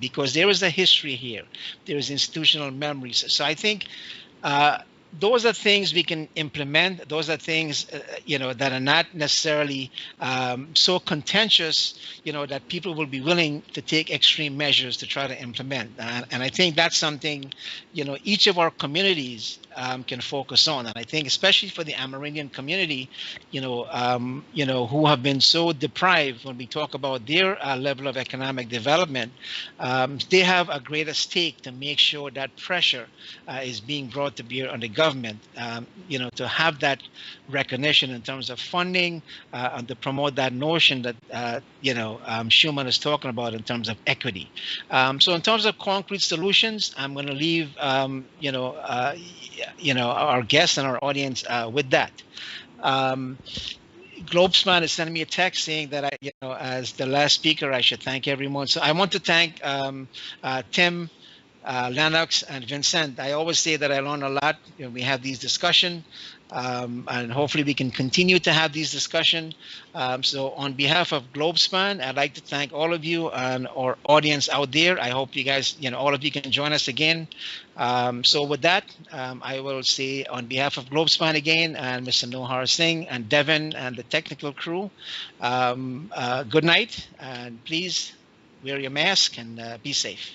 because there is a history here. There is institutional memories. So I think those are things we can implement. Those are things, that are not necessarily so contentious, that people will be willing to take extreme measures to try to implement. And I think that's something, each of our communities can focus on. And I think especially for the Amerindian community, who have been so deprived when we talk about their level of economic development, they have a greater stake to make sure that pressure is being brought to bear on the government, to have that recognition in terms of funding and to promote that notion that, Shuman is talking about in terms of equity. So in terms of concrete solutions, I'm going to leave, our guests and our audience with that. Globespan is sending me a text saying that as the last speaker, I should thank everyone. So I want to thank Tim, Lenox, and Vincent. I always say that I learn a lot when we have these discussions, and hopefully we can continue to have these discussions. So on behalf of Globespan, I'd like to thank all of you and our audience out there. I hope you guys, all of you can join us again. So with that, I will say on behalf of Globespan again, and Mr. Nohar Singh and Devin and the technical crew, good night, and please wear your mask and be safe.